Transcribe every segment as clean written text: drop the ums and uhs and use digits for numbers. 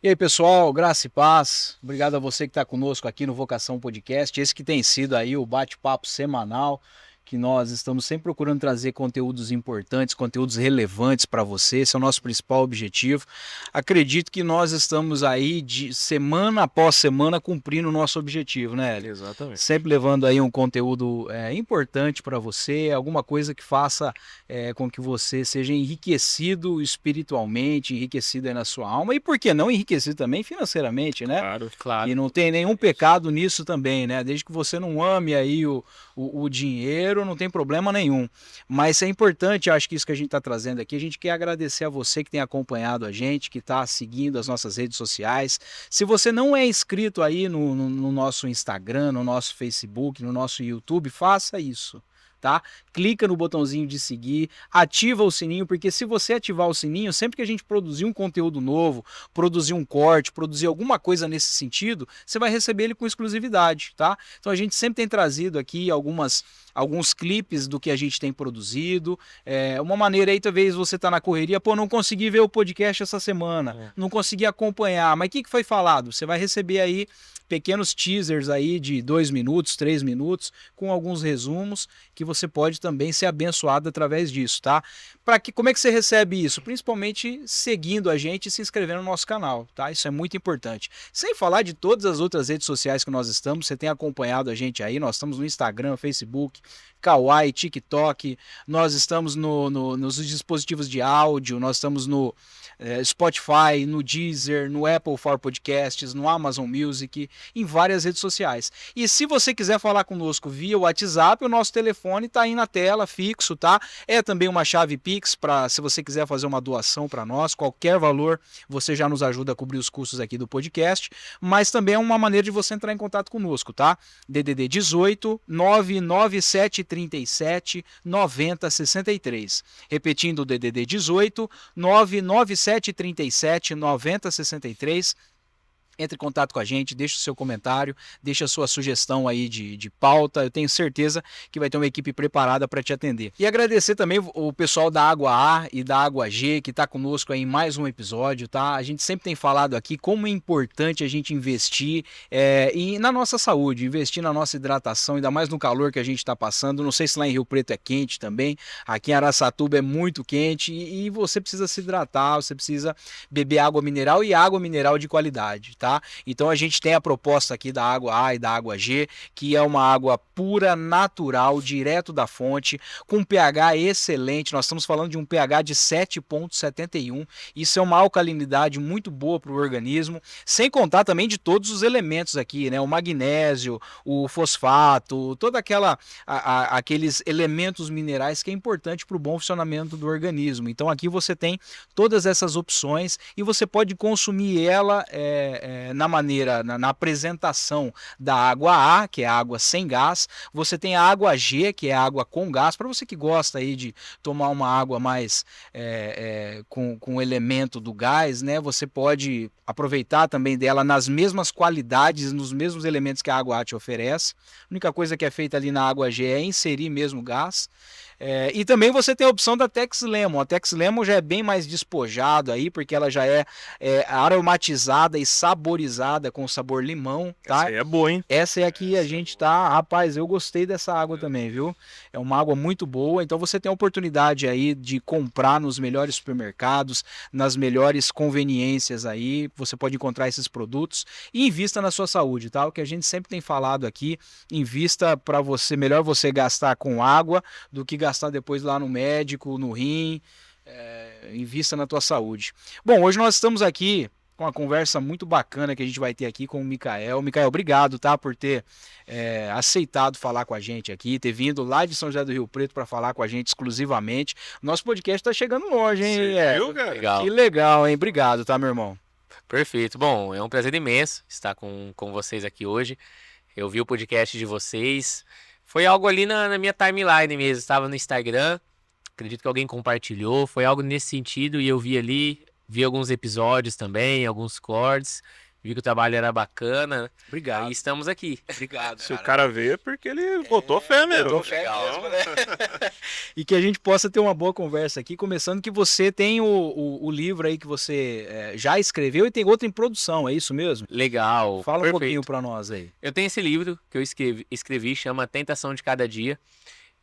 E aí, pessoal, graça e paz. Obrigado a você que está conosco aqui no Vocação Podcast. Esse que tem sido aí o bate-papo semanal, que nós estamos sempre procurando trazer conteúdos importantes, conteúdos relevantes para você. Esse é o nosso principal objetivo. Acredito que nós estamos aí de semana após semana cumprindo o nosso objetivo, né, Hélio? Exatamente. Sempre levando aí um conteúdo importante para você, alguma coisa que faça com que você seja enriquecido espiritualmente, enriquecido aí na sua alma e por que não enriquecido também financeiramente, né? Claro, Que claro. não tem nenhum pecado nisso também, né? Desde que você não ame aí o dinheiro, não tem problema nenhum. Mas é importante, acho que isso que a gente está trazendo aqui, a gente quer agradecer a você que tem acompanhado a gente, que está seguindo as nossas redes sociais. Se você não é inscrito aí no nosso Instagram, no nosso Facebook, no nosso YouTube, faça isso. Tá? Clica no botãozinho de seguir, ativa o sininho, porque se você ativar o sininho, sempre que a gente produzir um conteúdo novo, produzir um corte, produzir alguma coisa nesse sentido, você vai receber ele com exclusividade, tá? Então a gente sempre tem trazido aqui alguns clipes do que a gente tem produzido. Uma maneira aí, talvez você tá na correria, pô, não consegui ver o podcast essa semana, não consegui acompanhar, mas o que foi falado? Você vai receber aí pequenos teasers aí de 2 minutos, 3 minutos, com alguns resumos que você pode também ser abençoado através disso, tá? Como é que você recebe isso? Principalmente seguindo a gente e se inscrevendo no nosso canal, tá? Isso é muito importante. Sem falar de todas as outras redes sociais que nós estamos, você tem acompanhado a gente aí, nós estamos no Instagram, Facebook, Kawaii, TikTok, nós estamos nos dispositivos de áudio, nós estamos no Spotify, no Deezer, no Apple for Podcasts, no Amazon Music, em várias redes sociais. E se você quiser falar conosco via WhatsApp, o nosso telefone está aí na tela, fixo, tá? É também uma chave Pix para se você quiser fazer uma doação para nós, qualquer valor, você já nos ajuda a cobrir os custos aqui do podcast, mas também é uma maneira de você entrar em contato conosco, tá? DDD 18 99737 9063. Repetindo o DDD 18 99737 9063. Entre em contato com a gente, deixa o seu comentário, deixa a sua sugestão aí de pauta. Eu tenho certeza que vai ter uma equipe preparada para te atender. E agradecer também o pessoal da Água A e da Água G que está conosco aí em mais um episódio, tá? A gente sempre tem falado aqui como é importante a gente investir e na nossa saúde, investir na nossa hidratação, ainda mais no calor que a gente está passando. Não sei se lá em Rio Preto é quente também, aqui em Araçatuba é muito quente e você precisa se hidratar, você precisa beber água mineral e água mineral de qualidade, tá? Então a gente tem a proposta aqui da água A e da água G, que é uma água pura, natural, direto da fonte, com pH excelente. Nós estamos falando de um pH de 7,71. Isso é uma alcalinidade muito boa para o organismo, sem contar também de todos os elementos aqui, né? O magnésio, o fosfato, toda aqueles elementos minerais que é importante para o bom funcionamento do organismo. Então aqui você tem todas essas opções e você pode consumir ela na apresentação da água A, que é a água sem gás. Você tem a água G, que é a água com gás, para você que gosta aí de tomar uma água mais com o elemento do gás, né? Você pode aproveitar também dela nas mesmas qualidades, nos mesmos elementos que a água A te oferece. A única coisa que é feita ali na água G é inserir mesmo gás. E também você tem a opção da Tex Lemon. A Tex Lemon já é bem mais despojado aí, porque ela já é aromatizada e saborizada com sabor limão, tá? Essa aí é boa, hein? Essa é a que a gente tá... Rapaz, eu gostei dessa água também, viu? É uma água muito boa, então você tem a oportunidade aí de comprar nos melhores supermercados, nas melhores conveniências aí, você pode encontrar esses produtos e invista na sua saúde, tá? O que a gente sempre tem falado aqui, invista para você, melhor você gastar com água do que gastar depois lá no médico, no rim, invista na tua saúde. Bom, hoje nós estamos aqui com uma conversa muito bacana que a gente vai ter aqui com o Mikael. Mikael, obrigado, tá, por ter aceitado falar com a gente aqui, ter vindo lá de São José do Rio Preto para falar com a gente exclusivamente. Nosso podcast tá chegando longe, hein? Viu, cara? Legal. Que legal, hein? Obrigado, tá, meu irmão? Perfeito. Bom, é um prazer imenso estar com vocês aqui hoje. Eu vi o podcast de vocês. Foi algo ali na minha timeline mesmo. Estava no Instagram. Acredito que alguém compartilhou. Foi algo nesse sentido e eu vi ali. Vi alguns episódios também, alguns cortes. vi que o trabalho era bacana. Obrigado. E estamos aqui. Obrigado, Se o cara veio é porque ele botou fé mesmo. botou fé Legal. mesmo, né? E que a gente possa ter uma boa conversa aqui, começando que você tem o livro aí que você já escreveu e tem outro em produção, é isso mesmo? Legal. Fala um perfeito. pouquinho pra nós aí. Eu tenho esse livro que eu escrevi, chama Tentação de Cada Dia.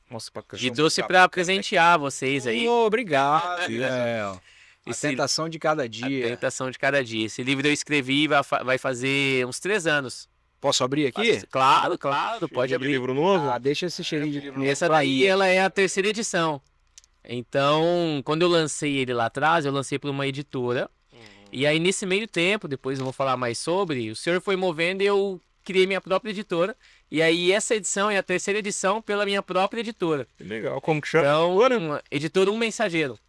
Nossa, bacana. E trouxe para presentear vocês aí. Obrigado. Ah, A Esse- tentação de cada A dia. Tentação de Cada Dia. Esse livro eu escrevi vai fazer uns 3 anos. Posso abrir aqui? Claro, claro, pode de abrir. livro novo? Ah, deixa esse cheirinho de livro. Essa daí, ela é a 3ª edição. Então, quando eu lancei ele lá atrás, eu lancei para uma editora. E aí, nesse meio tempo, depois eu vou falar mais sobre, o senhor foi movendo e eu criei minha própria editora. E aí, essa edição é a 3ª edição pela minha própria editora. Que legal. Como que chama? Então, editora Um Mensageiro.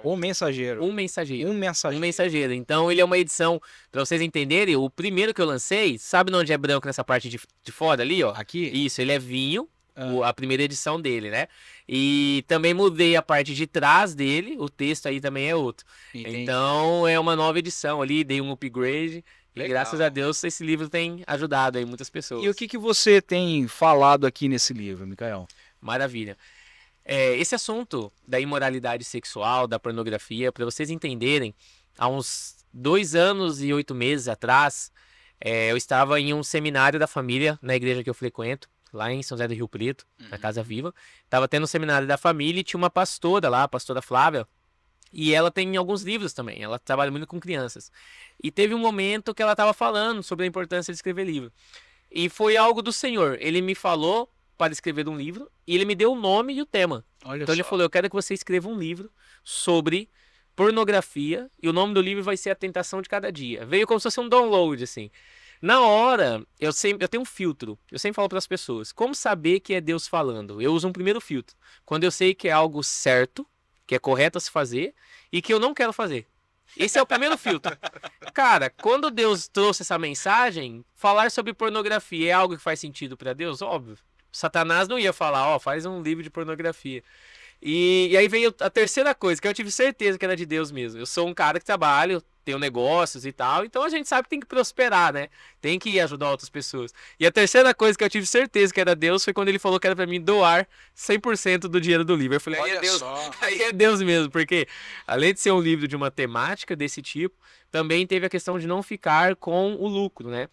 O mensageiro. Um Mensageiro. Um Um mensageiro. Mensageiro. Então, ele é uma edição, pra vocês entenderem, o primeiro que eu lancei, sabe onde é branco nessa parte de fora ali, ó? Aqui? Isso, ele é vinho, Ah. a primeira edição dele, né? E também mudei a parte de trás dele, o texto aí também é outro. Entendi. Então, é uma nova edição ali, dei um upgrade. E Legal. graças a Deus, esse livro tem ajudado aí muitas pessoas. E o que você tem falado aqui nesse livro, Micael? Maravilha. Esse assunto da imoralidade sexual, da pornografia, para vocês entenderem, há uns 2 anos e 8 meses atrás, eu estava em um seminário da família, na igreja que eu frequento, lá em São José do Rio Preto, na Casa Viva. Estava tendo um seminário da família e tinha uma pastora lá, a pastora Flávia, e ela tem alguns livros também, ela trabalha muito com crianças. E teve um momento que ela estava falando sobre a importância de escrever livro. E foi algo do Senhor, ele me falou para escrever um livro e ele me deu o nome e o tema. Olha Então ele falou, eu quero que você escreva um livro sobre pornografia e o nome do livro vai ser A Tentação de Cada Dia. Veio como se fosse um download, assim. Na hora, eu tenho um filtro. Eu sempre falo para as pessoas, como saber que é Deus falando? Eu uso um primeiro filtro. Quando eu sei que é algo certo, que é correto a se fazer e que eu não quero fazer. Esse é o primeiro filtro. Cara, quando Deus trouxe essa mensagem, falar sobre pornografia é algo que faz sentido para Deus? Óbvio. Satanás não ia falar, ó, faz um livro de pornografia. E aí veio a terceira coisa, que eu tive certeza que era de Deus mesmo. Eu sou um cara que trabalho, tenho negócios e tal, então a gente sabe que tem que prosperar, né? Tem que ajudar outras pessoas. E a terceira coisa que eu tive certeza que era Deus foi quando ele falou que era pra mim doar 100% do dinheiro do livro. Eu falei, aí é Deus, aí é Deus mesmo, porque além de ser um livro de uma temática desse tipo, também teve a questão de não ficar com o lucro, né?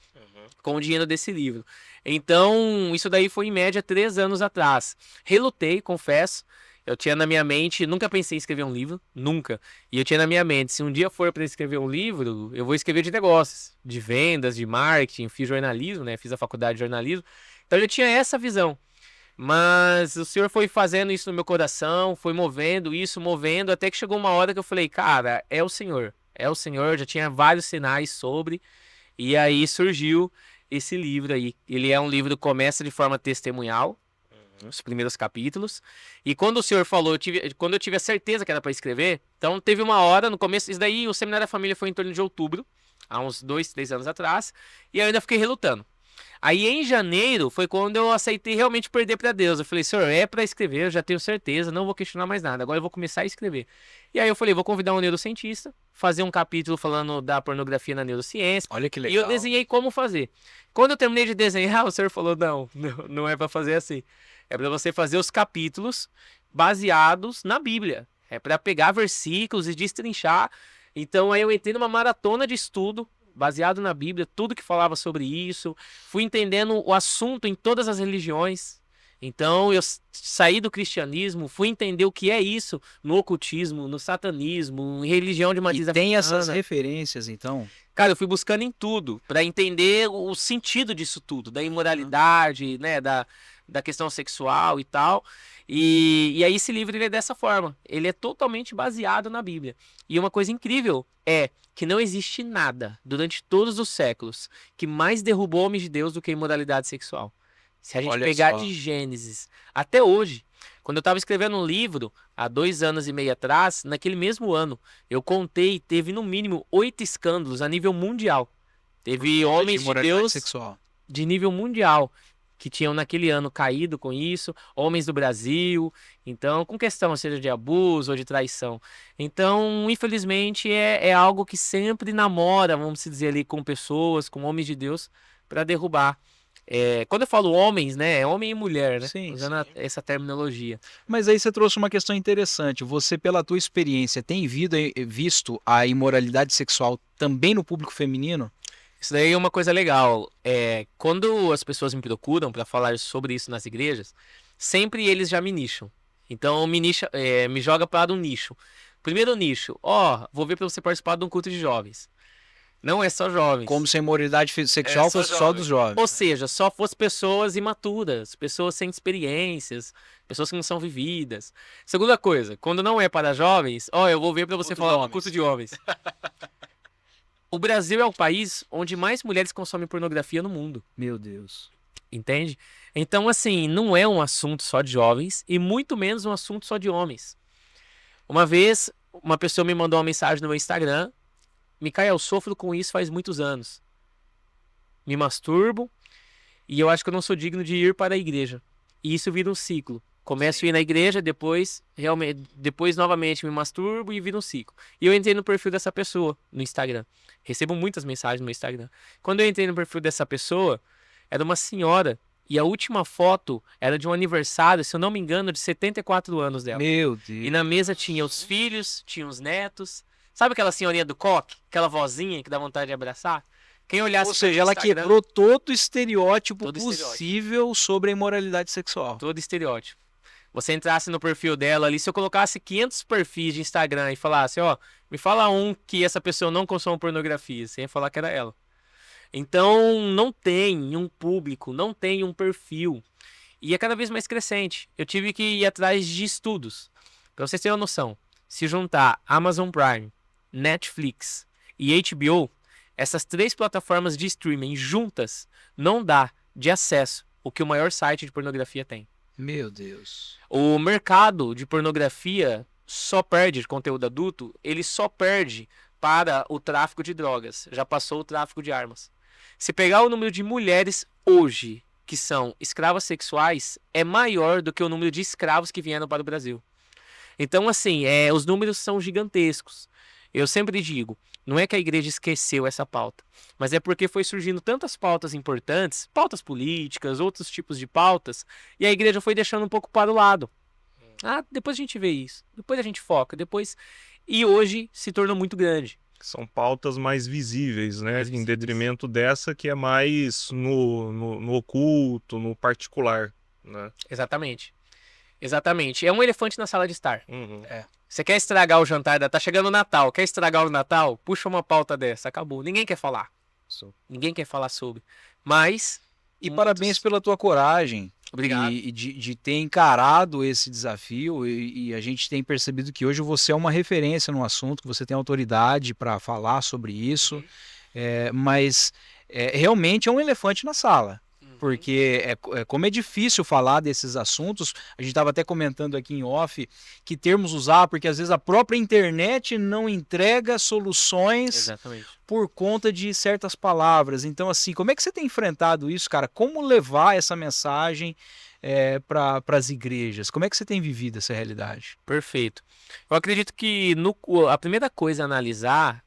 Com o dinheiro desse livro. Então, isso daí foi em média 3 anos atrás. Relutei, confesso. Eu tinha na minha mente, nunca pensei em escrever um livro, nunca. E eu tinha na minha mente, se um dia for para escrever um livro, eu vou escrever de negócios, de vendas, de marketing, fiz jornalismo, né? Fiz a faculdade de jornalismo. Então eu tinha essa visão. Mas o Senhor foi fazendo isso no meu coração, foi movendo isso, movendo, até que chegou uma hora que eu falei, cara, é o Senhor. É o Senhor, já tinha vários sinais sobre. E aí surgiu esse livro aí. Ele é um livro que começa de forma testemunhal, os primeiros capítulos. E quando o Senhor falou, quando eu tive a certeza que era para escrever, então teve uma hora no começo, isso daí, o Seminário da Família foi em torno de outubro, há uns 2, 3 anos atrás, e eu ainda fiquei relutando. Aí em janeiro foi quando eu aceitei realmente perder para Deus. Eu falei, Senhor, é para escrever, eu já tenho certeza, não vou questionar mais nada, agora eu vou começar a escrever. E aí eu falei, vou convidar um neurocientista, fazer um capítulo falando da pornografia na neurociência. Olha que E legal. eu desenhei como fazer. Quando eu terminei de desenhar, o Senhor falou, não é para fazer assim. É para você fazer os capítulos baseados na Bíblia. É para pegar versículos e destrinchar. Então aí eu entrei numa maratona de estudo baseado na Bíblia, tudo que falava sobre isso. Fui entendendo o assunto em todas as religiões. Então eu saí do cristianismo, fui entender o que é isso no ocultismo, no satanismo, em religião de matriz E tem essas africana. referências, então? Cara, eu fui buscando em tudo para entender o sentido disso tudo, da imoralidade, né, da questão sexual e tal. E aí esse livro ele é dessa forma, ele é totalmente baseado na Bíblia. E uma coisa incrível é que não existe nada durante todos os séculos que mais derrubou homens de Deus do que a imoralidade sexual. Se a gente Olha pegar só. de Gênesis até hoje, quando eu estava escrevendo um livro, há 2 anos e meio atrás, naquele mesmo ano, eu contei, teve no mínimo 8 escândalos a nível mundial. Teve homens de Imoralidade Deus sexual. de nível mundial que tinham naquele ano caído com isso, homens do Brasil, então, com questão seja de abuso ou de traição. Então, infelizmente, é algo que sempre namora, vamos dizer ali, com pessoas, com homens de Deus, para derrubar. Quando eu falo homens, né, é homem e mulher, né? Sim, Usando essa terminologia. Mas aí você trouxe uma questão interessante. Você, pela tua experiência, tem visto a imoralidade sexual também no público feminino? Isso daí é uma coisa legal. Quando as pessoas me procuram para falar sobre isso nas igrejas, sempre eles já me nicham. Então me joga para um nicho. Primeiro nicho, vou ver para você participar de um culto de jovens. Não é só jovens. Como se a imoralidade sexual fosse só dos jovens. Ou seja, só fosse pessoas imaturas, pessoas sem experiências, pessoas que não são vividas. Segunda coisa, quando não é para jovens, eu vou ver para você falar um culto de homens. O Brasil é o país onde mais mulheres consomem pornografia no mundo. Meu Deus. Entende? Então, assim, não é um assunto só de jovens e muito menos um assunto só de homens. Uma vez, uma pessoa me mandou uma mensagem no meu Instagram: Micael, eu sofro com isso faz muitos anos. Me masturbo e eu acho que eu não sou digno de ir para a igreja. E isso vira um ciclo. Começo a ir na igreja, depois novamente me masturbo e vira um ciclo. E eu entrei no perfil dessa pessoa no Instagram. Recebo muitas mensagens no Instagram. Quando eu entrei no perfil dessa pessoa, era uma senhora. E a última foto era de um aniversário, se eu não me engano, de 74 anos dela. Meu Deus. E na mesa tinha os filhos, tinha os netos. Sabe aquela senhorinha do coque? Aquela vozinha que dá vontade de abraçar? Quem olhasse Ou seja, ela Instagram, quebrou todo o estereótipo Todo possível sobre a imoralidade sexual. todo estereótipo. Você entrasse no perfil dela ali, se eu colocasse 500 perfis de Instagram e falasse, me fala um que essa pessoa não consome pornografia, você ia falar que era ela. Então, não tem um público, não tem um perfil. E é cada vez mais crescente. Eu tive que ir atrás de estudos. Para vocês terem uma noção, se juntar Amazon Prime, Netflix e HBO, essas 3 plataformas de streaming juntas não dá de acesso o que o maior site de pornografia tem. Meu Deus. O mercado de pornografia só perde de conteúdo adulto, ele só perde para o tráfico de drogas. Já passou o tráfico de armas. Se pegar o número de mulheres hoje que são escravas sexuais, é maior do que o número de escravos que vieram para o Brasil. Então, assim, os números são gigantescos. Eu sempre digo, não é que a igreja esqueceu essa pauta, mas é porque foi surgindo tantas pautas importantes, pautas políticas, outros tipos de pautas, e a igreja foi deixando um pouco para o lado. Depois a gente vê isso, depois a gente foca, E hoje se tornou muito grande. São pautas mais visíveis, né? Mais Em visíveis. detrimento dessa que é mais no oculto, no particular, né? Exatamente. É um elefante na sala de estar. Uhum. Você quer estragar o jantar, tá chegando o Natal, quer estragar o Natal? Puxa uma pauta dessa, acabou. Ninguém quer falar. Ninguém quer falar sobre. Mas... E parabéns pela tua coragem. Obrigado. E de ter encarado esse desafio, e a gente tem percebido que hoje você é uma referência no assunto, que você tem autoridade para falar sobre isso, mas realmente é um elefante na sala. Porque como é difícil falar desses assuntos, a gente estava até comentando aqui em off que termos usar, porque às vezes a própria internet não entrega soluções Exatamente. por conta de certas palavras. Então, assim, como é que você tem enfrentado isso, cara? Como levar essa mensagem para as igrejas? Como é que você tem vivido essa realidade? Perfeito. Eu acredito que a primeira coisa a analisar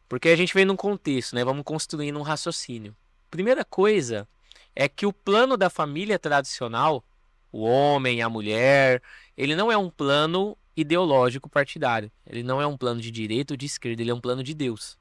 porque a gente vem num contexto, né? Vamos construindo um raciocínio. Primeira coisa é que o plano da família tradicional, o homem, a mulher, ele não é um plano ideológico partidário. Ele não é um plano de direita ou de esquerda, ele é um plano de Deus.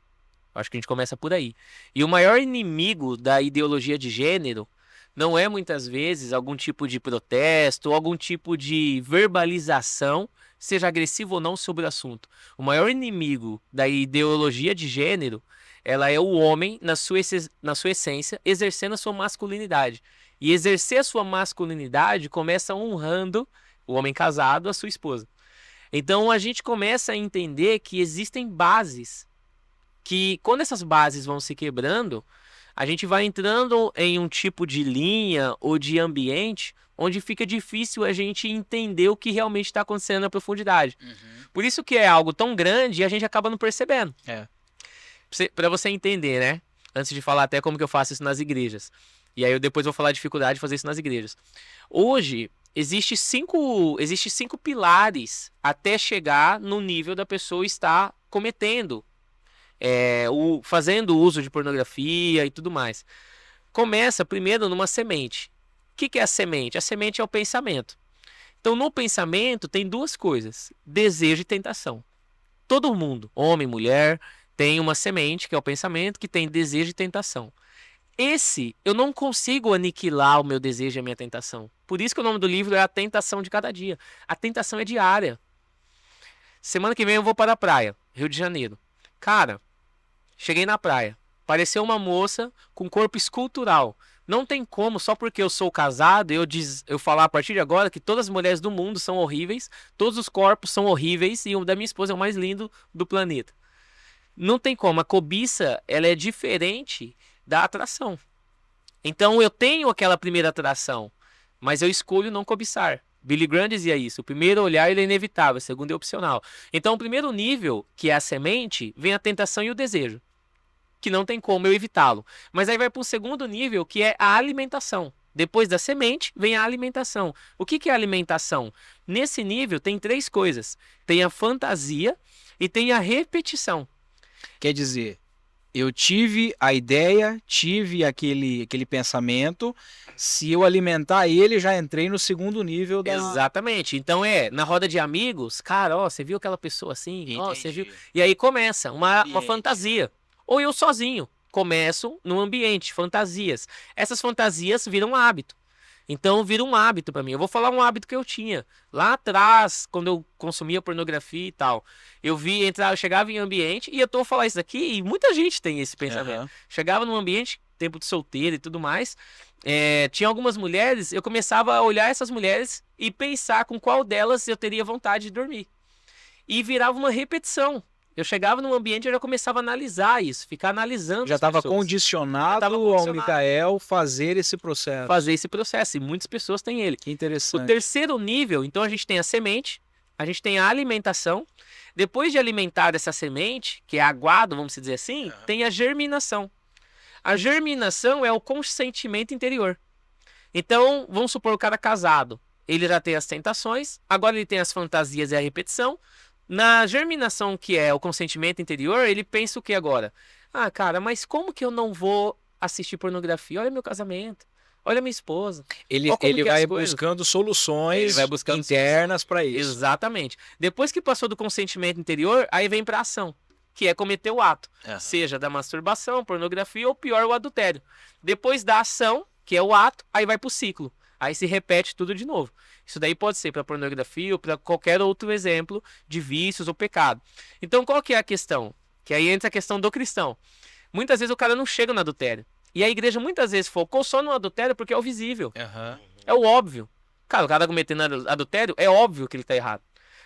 Acho que a gente começa por aí. E o maior inimigo da ideologia de gênero não é muitas vezes algum tipo de protesto ou algum tipo de verbalização, seja agressivo ou não, sobre o assunto. O maior inimigo da ideologia de gênero, ela é o homem na sua essência, exercendo a sua masculinidade. E exercer a sua masculinidade começa honrando o homem casado, a sua esposa. Então a gente começa a entender que existem bases, que quando essas bases vão se quebrando, a gente vai entrando em um tipo de linha ou de ambiente onde fica difícil a gente entender o que realmente está acontecendo na profundidade. Por isso que é algo tão grande e a gente acaba não percebendo. Para você entender, né? Antes de falar até como que eu faço isso nas igrejas. E aí eu depois vou falar a dificuldade de fazer isso nas igrejas. Hoje, existe cinco pilares até chegar no nível da pessoa estar cometendo, fazendo uso de pornografia e tudo mais. Começa primeiro numa semente. O que é a semente? A semente é o pensamento. Então, no pensamento tem duas coisas: desejo e tentação. Todo mundo, homem, mulher, tem uma semente, que é o pensamento, que tem desejo e tentação. Eu não consigo aniquilar o meu desejo e a minha tentação. Por isso que o nome do livro é A Tentação de Cada Dia. A tentação é diária. Semana que vem eu vou para a praia, Rio de Janeiro. Cara, cheguei na praia. Apareceu uma moça com corpo escultural. Não tem como, só porque eu sou casado, eu falar a partir de agora que todas as mulheres do mundo são horríveis, todos os corpos são horríveis e o da minha esposa é o mais lindo do planeta. Não tem como. A cobiça, ela é diferente da atração. Então eu tenho aquela primeira atração, mas eu escolho não cobiçar. Billy Graham dizia isso: o primeiro olhar ele é inevitável, o segundo é opcional. Então o primeiro nível, que é a semente, vem a tentação e o desejo, que não tem como eu evitá-lo. Mas aí vai para um segundo nível, que é a alimentação. Depois da semente, vem a alimentação. O que é a alimentação? Nesse nível tem três coisas: tem a fantasia e tem a repetição. Quer dizer, eu tive a ideia, tive aquele pensamento, se eu alimentar ele, já entrei no segundo nível da... Exatamente. Então na roda de amigos, cara, ó, você viu aquela pessoa assim? Ó, você viu? Entendi. E aí começa uma Ambiente. fantasia. Ou eu sozinho começo no ambiente, fantasias. Essas fantasias viram hábito. Então vira um hábito pra mim. Eu vou falar um hábito que eu tinha lá atrás, quando eu consumia pornografia e tal. Eu chegava em ambiente, e eu tô falando isso aqui, e muita gente tem esse pensamento. Aham. Chegava num ambiente, tempo de solteiro e tudo mais, tinha algumas mulheres, eu começava a olhar essas mulheres e pensar com qual delas eu teria vontade de dormir. E virava uma repetição. Eu chegava num ambiente e eu já começava a analisar isso, ficar analisando Já as estava pessoas. condicionado Já tava ao condicionado. Mikael fazer esse processo. Fazer esse processo, e muitas pessoas têm ele. Que O interessante. terceiro nível, então a gente tem a semente, a gente tem a alimentação. Depois de alimentar essa semente, que é aguado, vamos dizer assim, tem a germinação. A germinação é o consentimento interior. Então, vamos supor o cara casado. Ele já tem as tentações, agora ele tem as fantasias e a repetição. Na germinação, que é o consentimento interior, ele pensa o que agora? Ah, cara, mas como que eu não vou assistir pornografia? Olha meu casamento. Olha minha esposa. Ele Ó como que é as vai coisas. buscando soluções Ele vai buscando internas para isso. Exatamente. Depois que passou do consentimento interior, aí vem pra ação, que é cometer o ato. Aham. Seja da masturbação, pornografia ou pior, o adultério. Depois da ação, que é o ato, aí vai pro ciclo. Aí se repete tudo de novo. Isso daí pode ser para pornografia ou para qualquer outro exemplo de vícios ou pecado. Então qual que é a questão? Que aí entra a questão do cristão. Muitas vezes o cara não chega no adultério. E a igreja muitas vezes focou só no adultério porque é o visível. Aham. É o óbvio. Cara, o cara cometendo adultério, é óbvio que ele tá errado.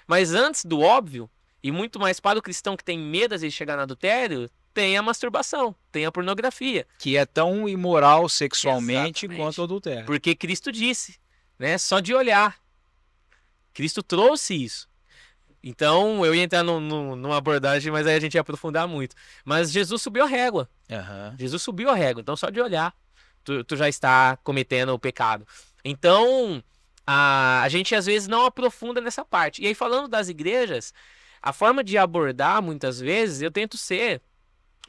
Mas antes do óbvio, e muito mais para o cristão que tem medo às vezes de chegar no adultério, tem a masturbação, tem a pornografia. Que é tão imoral sexualmente Exatamente. quanto o adultério. Porque Cristo disse, né? Só de olhar. Cristo trouxe isso. Então, eu ia entrar numa abordagem, mas aí a gente ia aprofundar muito. Mas Jesus subiu a régua. Aham. Jesus subiu a régua. Então, só de olhar, tu já está cometendo o pecado. Então, a gente às vezes não aprofunda nessa parte. E aí, falando das igrejas, a forma de abordar, muitas vezes, eu tento ser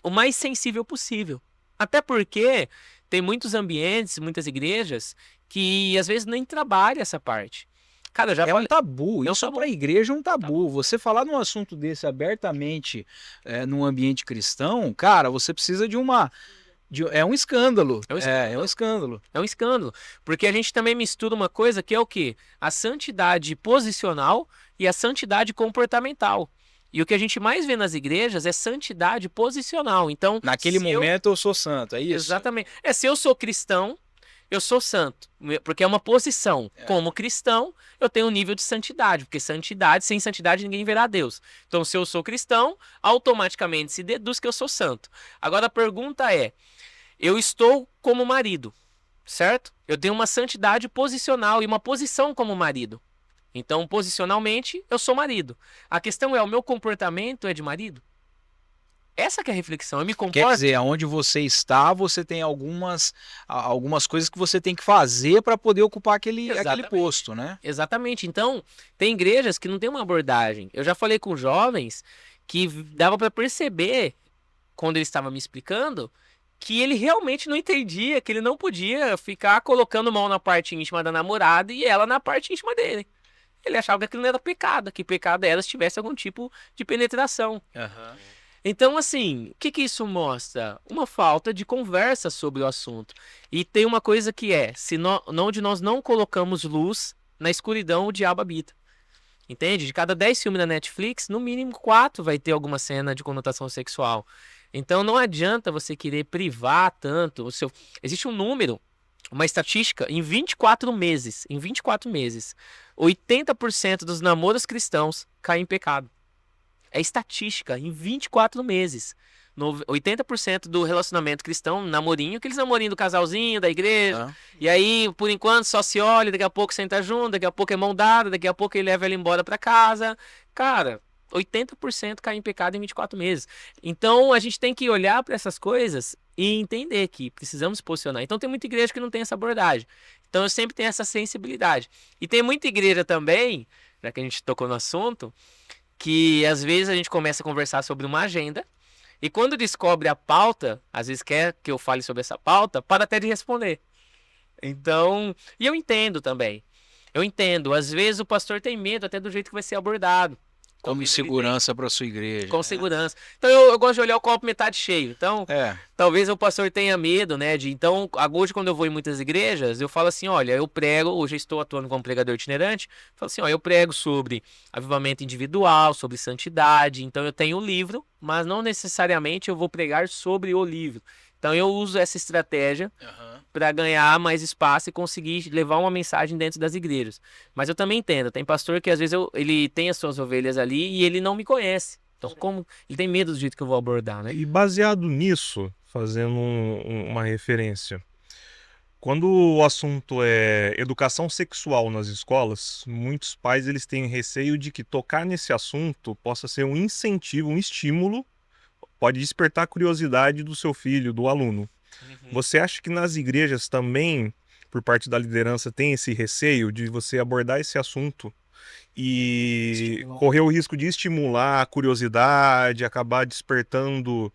o mais sensível possível. Até porque tem muitos ambientes, muitas igrejas, que às vezes nem trabalham essa parte. Cara, eu já É falei... um tabu, É um isso tabu. para a igreja é um tabu. Você falar num assunto desse abertamente num ambiente cristão, cara, você precisa é um escândalo. É um É um escândalo. É um escândalo. Porque a gente também mistura uma coisa que é o quê? A santidade posicional e a santidade comportamental. E o que a gente mais vê nas igrejas é santidade posicional. Então, Naquele se eu- momento eu sou santo, é isso? Exatamente. Se eu sou cristão, eu sou santo. Porque é uma posição. Como cristão, eu tenho um nível de santidade. Porque sem santidade ninguém verá Deus. Então, se eu sou cristão, automaticamente se deduz que eu sou santo. Agora a pergunta é: eu estou como marido, certo? Eu tenho uma santidade posicional e uma posição como marido. Então, posicionalmente, eu sou marido. A questão é: o meu comportamento é de marido? Essa que é a reflexão. Eu me Quer comporto... dizer, aonde você está, você tem algumas coisas que você tem que fazer para poder ocupar aquele Exatamente. posto, né? Exatamente. Então, tem igrejas que não tem uma abordagem. Eu já falei com jovens que dava para perceber, quando ele estava me explicando, que ele realmente não entendia, que ele não podia ficar colocando mão na parte íntima da namorada e ela na parte íntima dele. Ele achava que aquilo não era pecado, que pecado era se tivesse algum tipo de penetração. Então, assim, o que isso mostra? Uma falta de conversa sobre o assunto. E tem uma coisa que é, onde nós não colocamos luz, na escuridão o diabo habita. Entende? De cada 10 filmes da Netflix, no mínimo 4 vai ter alguma cena de conotação sexual. Então não adianta você querer privar tanto o seu... Existe um número, uma estatística, em 24 meses, 80% dos namoros cristãos caem em pecado. É estatística, em 24 meses. 80% do relacionamento cristão, namorinho, aqueles namorinhos do casalzinho, da igreja. E aí, por enquanto, só se olha, daqui a pouco senta junto, daqui a pouco é mão dada, daqui a pouco ele leva ela embora pra casa. Cara, 80% cai em pecado em 24 meses. Então, a gente tem que olhar para essas coisas e entender que precisamos se posicionar. Então, tem muita igreja que não tem essa abordagem. Então, eu sempre tenho essa sensibilidade. E tem muita igreja também, já que a gente tocou no assunto, que às vezes a gente começa a conversar sobre uma agenda e quando descobre a pauta, às vezes quer que eu fale sobre essa pauta, para até de responder. Então, e eu entendo também. Eu entendo, às vezes o pastor tem medo até do jeito que vai ser abordado. Como segurança para sua igreja. Com segurança. Então eu gosto de olhar o copo metade cheio. Então, talvez o pastor tenha medo, né? Então, hoje quando eu vou em muitas igrejas, eu falo assim, olha, eu prego, hoje eu estou atuando como pregador itinerante, falo assim, ó, eu prego sobre avivamento individual, sobre santidade, então eu tenho o livro, mas não necessariamente eu vou pregar sobre o livro. Então eu uso essa estratégia para ganhar mais espaço e conseguir levar uma mensagem dentro das igrejas. Mas eu também entendo, tem pastor que às vezes ele tem as suas ovelhas ali e ele não me conhece. Então como ele tem medo do jeito que eu vou abordar, né? E baseado nisso, fazendo uma referência, quando o assunto é educação sexual nas escolas, muitos pais eles têm receio de que tocar nesse assunto possa ser um incentivo, um estímulo, pode despertar a curiosidade do seu filho, do aluno. Você acha que nas igrejas também, por parte da liderança, tem esse receio de você abordar esse assunto e correr o risco de estimular a curiosidade, acabar despertando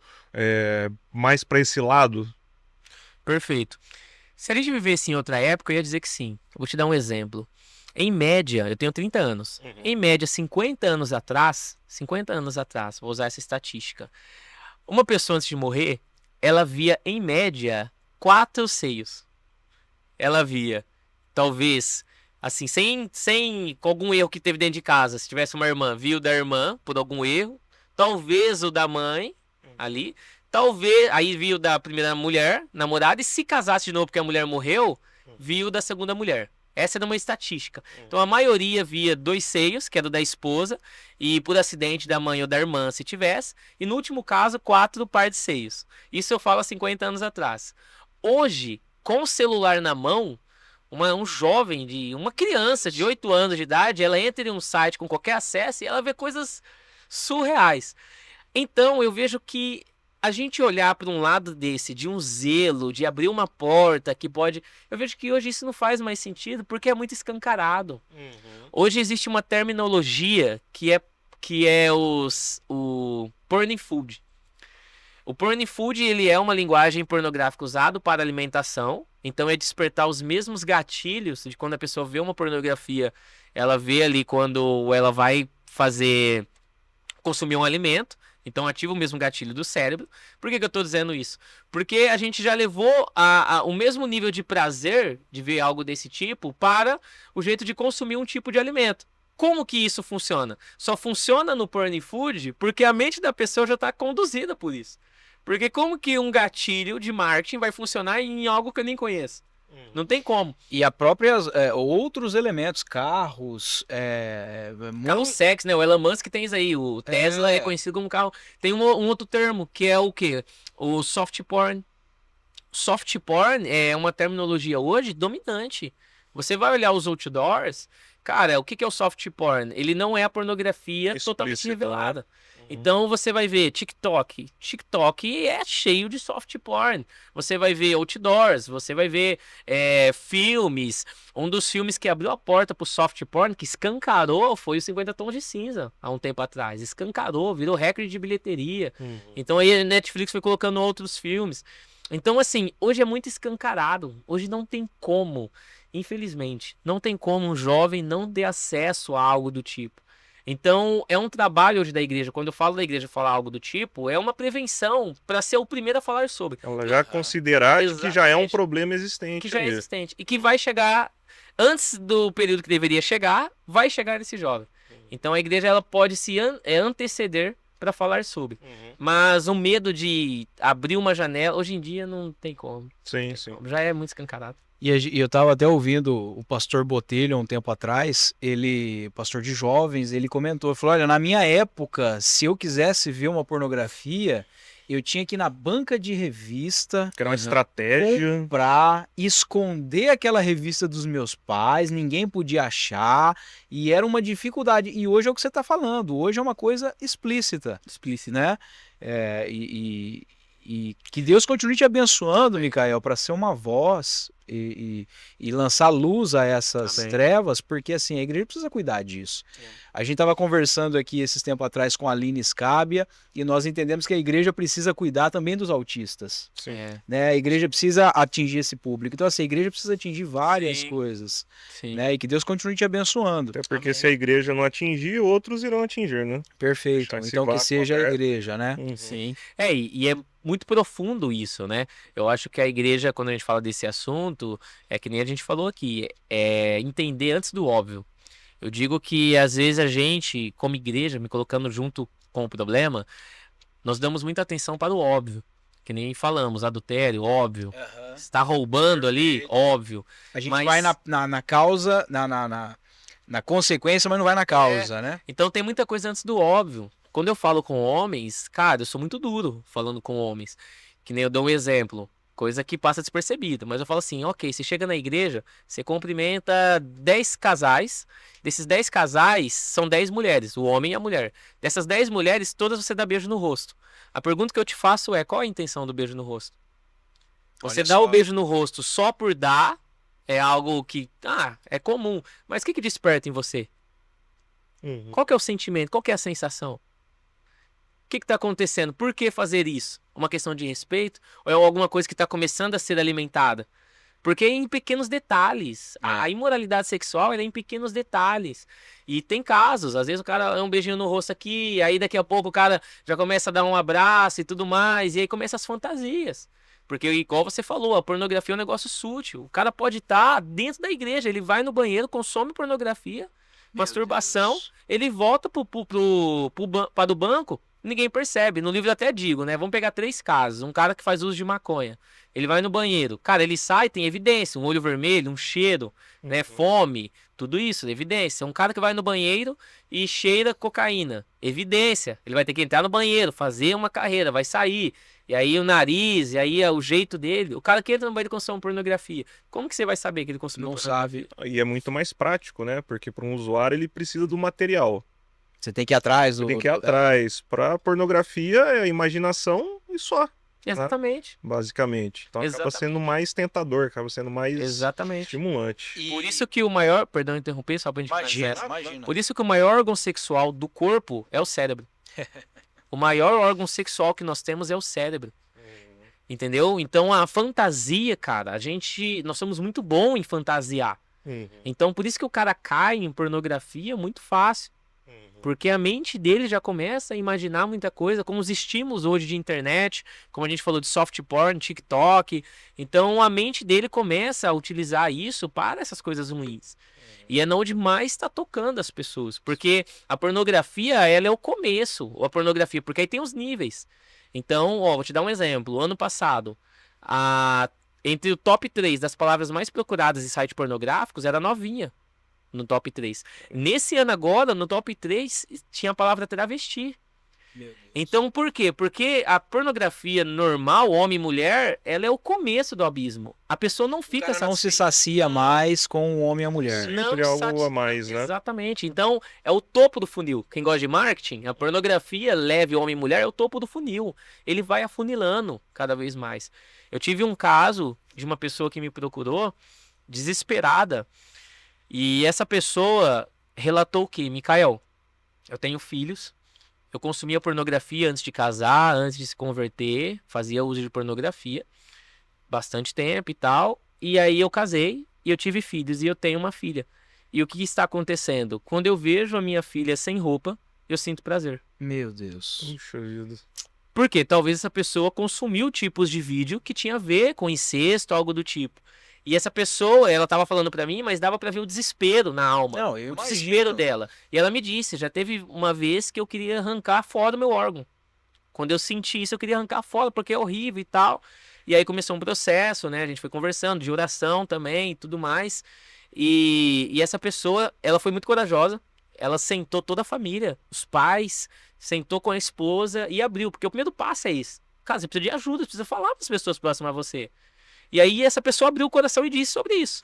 mais para esse lado? Perfeito. Se a gente vivesse em outra época, eu ia dizer que sim. Eu vou te dar um exemplo. Em média, eu tenho 30 anos. Em média, 50 anos atrás, vou usar essa estatística. Uma pessoa antes de morrer, ela via, em média, 4 seios. Ela via, talvez, assim, com algum erro que teve dentro de casa. Se tivesse uma irmã, viu da irmã, por algum erro. Talvez o da mãe, ali. Talvez, aí viu da primeira mulher, namorada. E se casasse de novo porque a mulher morreu, viu da segunda mulher. Essa era uma estatística. Então a maioria via 2 seios, que era o da esposa, e por acidente da mãe ou da irmã, se tivesse. E no último caso, 4 par de seios. Isso eu falo há 50 anos atrás. Hoje, com o celular na mão, um jovem, uma criança de 8 anos de idade, ela entra em um site com qualquer acesso e ela vê coisas surreais. Então eu vejo que a gente olhar para um lado desse, de um zelo, de abrir uma porta que pode... Eu vejo que hoje isso não faz mais sentido porque é muito escancarado. Hoje existe uma terminologia que é o porn food. O porn food, ele é uma linguagem pornográfica usada para alimentação. Então é despertar os mesmos gatilhos de quando a pessoa vê uma pornografia. Ela vê ali quando ela vai consumir um alimento. Então ativa o mesmo gatilho do cérebro. Por que eu estou dizendo isso? Porque a gente já levou o mesmo nível de prazer de ver algo desse tipo para o jeito de consumir um tipo de alimento. Como que isso funciona? Só funciona no porn food porque a mente da pessoa já está conduzida por isso. Porque como que um gatilho de marketing vai funcionar em algo que eu nem conheço? Não tem como. E a própria outros elementos, carros, carro sexy, né? O Elon Musk tem isso aí. O Tesla é conhecido como carro. Tem um outro termo, que é o quê? O soft porn. Soft porn é uma terminologia hoje dominante. Você vai olhar os outdoors, cara, o que é o soft porn? Ele não é a pornografia totalmente revelada. Então você vai ver TikTok. TikTok é cheio de soft porn. Você vai ver outdoors, você vai ver filmes. Um dos filmes que abriu a porta pro soft porn, que escancarou, foi o 50 Tons de Cinza, há um tempo atrás. Escancarou, virou recorde de bilheteria. Então aí a Netflix foi colocando outros filmes. Então assim, hoje é muito escancarado. Hoje não tem como, infelizmente, não tem como um jovem não ter acesso a algo do tipo. Então, é um trabalho hoje da igreja. Quando eu falo da igreja falar algo do tipo, é uma prevenção para ser o primeiro a falar sobre. Ela já considerar que já é um Exatamente. problema existente. Que já é ali. existente. E que vai chegar, antes do período que deveria chegar, vai chegar esse jovem. Então, a igreja ela pode se anteceder para falar sobre. Mas o medo de abrir uma janela, hoje em dia não tem como. Sim, sim. Já é muito escancarado. E eu estava até ouvindo o pastor Botelho um tempo atrás, pastor de jovens, ele comentou, ele falou, olha, na minha época, se eu quisesse ver uma pornografia, eu tinha que ir na banca de revista, Que era uma estratégia. comprar, esconder aquela revista dos meus pais, ninguém podia achar, e era uma dificuldade. E hoje é o que você está falando, hoje é uma coisa explícita, né? E que Deus continue te abençoando, Micael, para ser uma voz e lançar luz a essas Amém. trevas, porque assim, a igreja precisa cuidar disso. A gente estava conversando aqui esses tempos atrás com a Aline Scabia e nós entendemos que a igreja precisa cuidar também dos autistas. Sim. Né? A igreja precisa atingir esse público. Então, assim, a igreja precisa atingir várias Sim. coisas. Sim. Né? E que Deus continue te abençoando. Até porque Amém. se a igreja não atingir, outros irão atingir, né? Perfeito. Deixar esse Então, que vácuo seja a aberto. igreja, né? Sim. E é muito profundo isso, né? Eu acho que a igreja, quando a gente fala desse assunto, é que nem a gente falou aqui, é entender antes do óbvio. Eu digo que às vezes a gente, como igreja, me colocando junto com o problema, nós damos muita atenção para o óbvio. Que nem falamos, adultério, óbvio. Está roubando ali, Perfeito. óbvio. A gente Mas- vai na causa, na consequência, mas não vai na causa, né? Então tem muita coisa antes do óbvio. Quando eu falo com homens, cara, eu sou muito duro falando com homens. Que nem eu dou um exemplo, coisa que passa despercebida. Mas eu falo assim, ok, você chega na igreja, você cumprimenta 10 casais. Desses 10 casais, são 10 mulheres, o homem e a mulher. Dessas 10 mulheres, todas você dá beijo no rosto. A pergunta que eu te faço é, qual a intenção do beijo no rosto? Você Olha dá só. o beijo no rosto só por dar, é algo que, é comum. Mas o que desperta em você? Qual que é o sentimento? Qual que é a sensação? O que está acontecendo? Por que fazer isso? Uma questão de respeito? Ou é alguma coisa que está começando a ser alimentada? Porque é em pequenos detalhes. A imoralidade sexual ela é em pequenos detalhes. E tem casos, às vezes o cara dá um beijinho no rosto aqui, aí daqui a pouco o cara já começa a dar um abraço e tudo mais, e aí começam as fantasias. Porque, igual você falou, a pornografia é um negócio sutil. O cara pode estar dentro da igreja, ele vai no banheiro, consome pornografia, masturbação, ele volta para o banco, ninguém percebe. No livro eu até digo, né? Vamos pegar 3 casos. Um cara que faz uso de maconha. Ele vai no banheiro. Cara, ele sai, tem evidência. Um olho vermelho, um cheiro, né? Fome, tudo isso, evidência. Um cara que vai no banheiro e cheira cocaína. Evidência. Ele vai ter que entrar no banheiro, fazer uma carreira, vai sair. E aí o nariz, e aí o jeito dele. O cara que entra no banheiro consome pornografia. Como que você vai saber que ele consumiu Não pornografia? sabe. E é muito mais prático, né? Porque para um usuário ele precisa do material. Você tem que ir atrás do. Tem que ir atrás. Para pornografia é a imaginação e só, Exatamente. basicamente. Então acaba Exatamente. sendo mais tentador, acaba sendo mais Exatamente. estimulante. Por isso que o maior. Perdão interromper, só pra gente finalizar. Imagina. Por isso que o maior órgão sexual do corpo é o cérebro. O maior órgão sexual que nós temos é o cérebro. Entendeu? Então a fantasia, cara, nós somos muito bons em fantasiar. Então por isso que o cara cai em pornografia muito fácil. Porque a mente dele já começa a imaginar muita coisa, como os estímulos hoje de internet, como a gente falou de soft porn, TikTok. Então a mente dele começa a utilizar isso para essas coisas ruins. E é onde mais está tocando as pessoas. Porque a pornografia, ela é o começo, a pornografia, porque aí tem os níveis. Então, vou te dar um exemplo. Ano passado, entre o top 3 das palavras mais procuradas em sites pornográficos, era novinha. No top 3. Nesse ano agora, no top 3, tinha a palavra travesti. Meu Deus. Então, por quê? Porque a pornografia normal, homem e mulher, ela é o começo do abismo. A pessoa não O fica cara não se satisfeita. sacia mais com o homem e a mulher. Não Sempre algo sati- a mais, né? Exatamente. Então, é o topo do funil. Quem gosta de marketing, a pornografia, leve homem e mulher, é o topo do funil. Ele vai afunilando cada vez mais. Eu tive um caso de uma pessoa que me procurou, desesperada, e essa pessoa relatou o quê? Mikael, eu tenho filhos, eu consumia pornografia antes de casar, antes de se converter, fazia uso de pornografia, bastante tempo e tal, e aí eu casei e eu tive filhos e eu tenho uma filha. E o que está acontecendo? Quando eu vejo a minha filha sem roupa, eu sinto prazer. Meu Deus. Puxa vida. Por quê? Talvez essa pessoa consumiu tipos de vídeo que tinha a ver com incesto, algo do tipo. E essa pessoa, ela tava falando pra mim, mas dava pra ver o desespero na alma. Não, eu O desespero imagino. dela. E ela me disse, já teve uma vez que eu queria arrancar fora o meu órgão. Quando eu senti isso, eu queria arrancar fora, porque é horrível e tal. E aí começou um processo, né? A gente foi conversando de oração também e tudo mais. E essa pessoa, ela foi muito corajosa. Ela sentou toda a família, os pais, sentou com a esposa e abriu. Porque o primeiro passo é isso. Cara, você precisa de ajuda, você precisa falar para as pessoas próximas a você. E aí essa pessoa abriu o coração e disse sobre isso.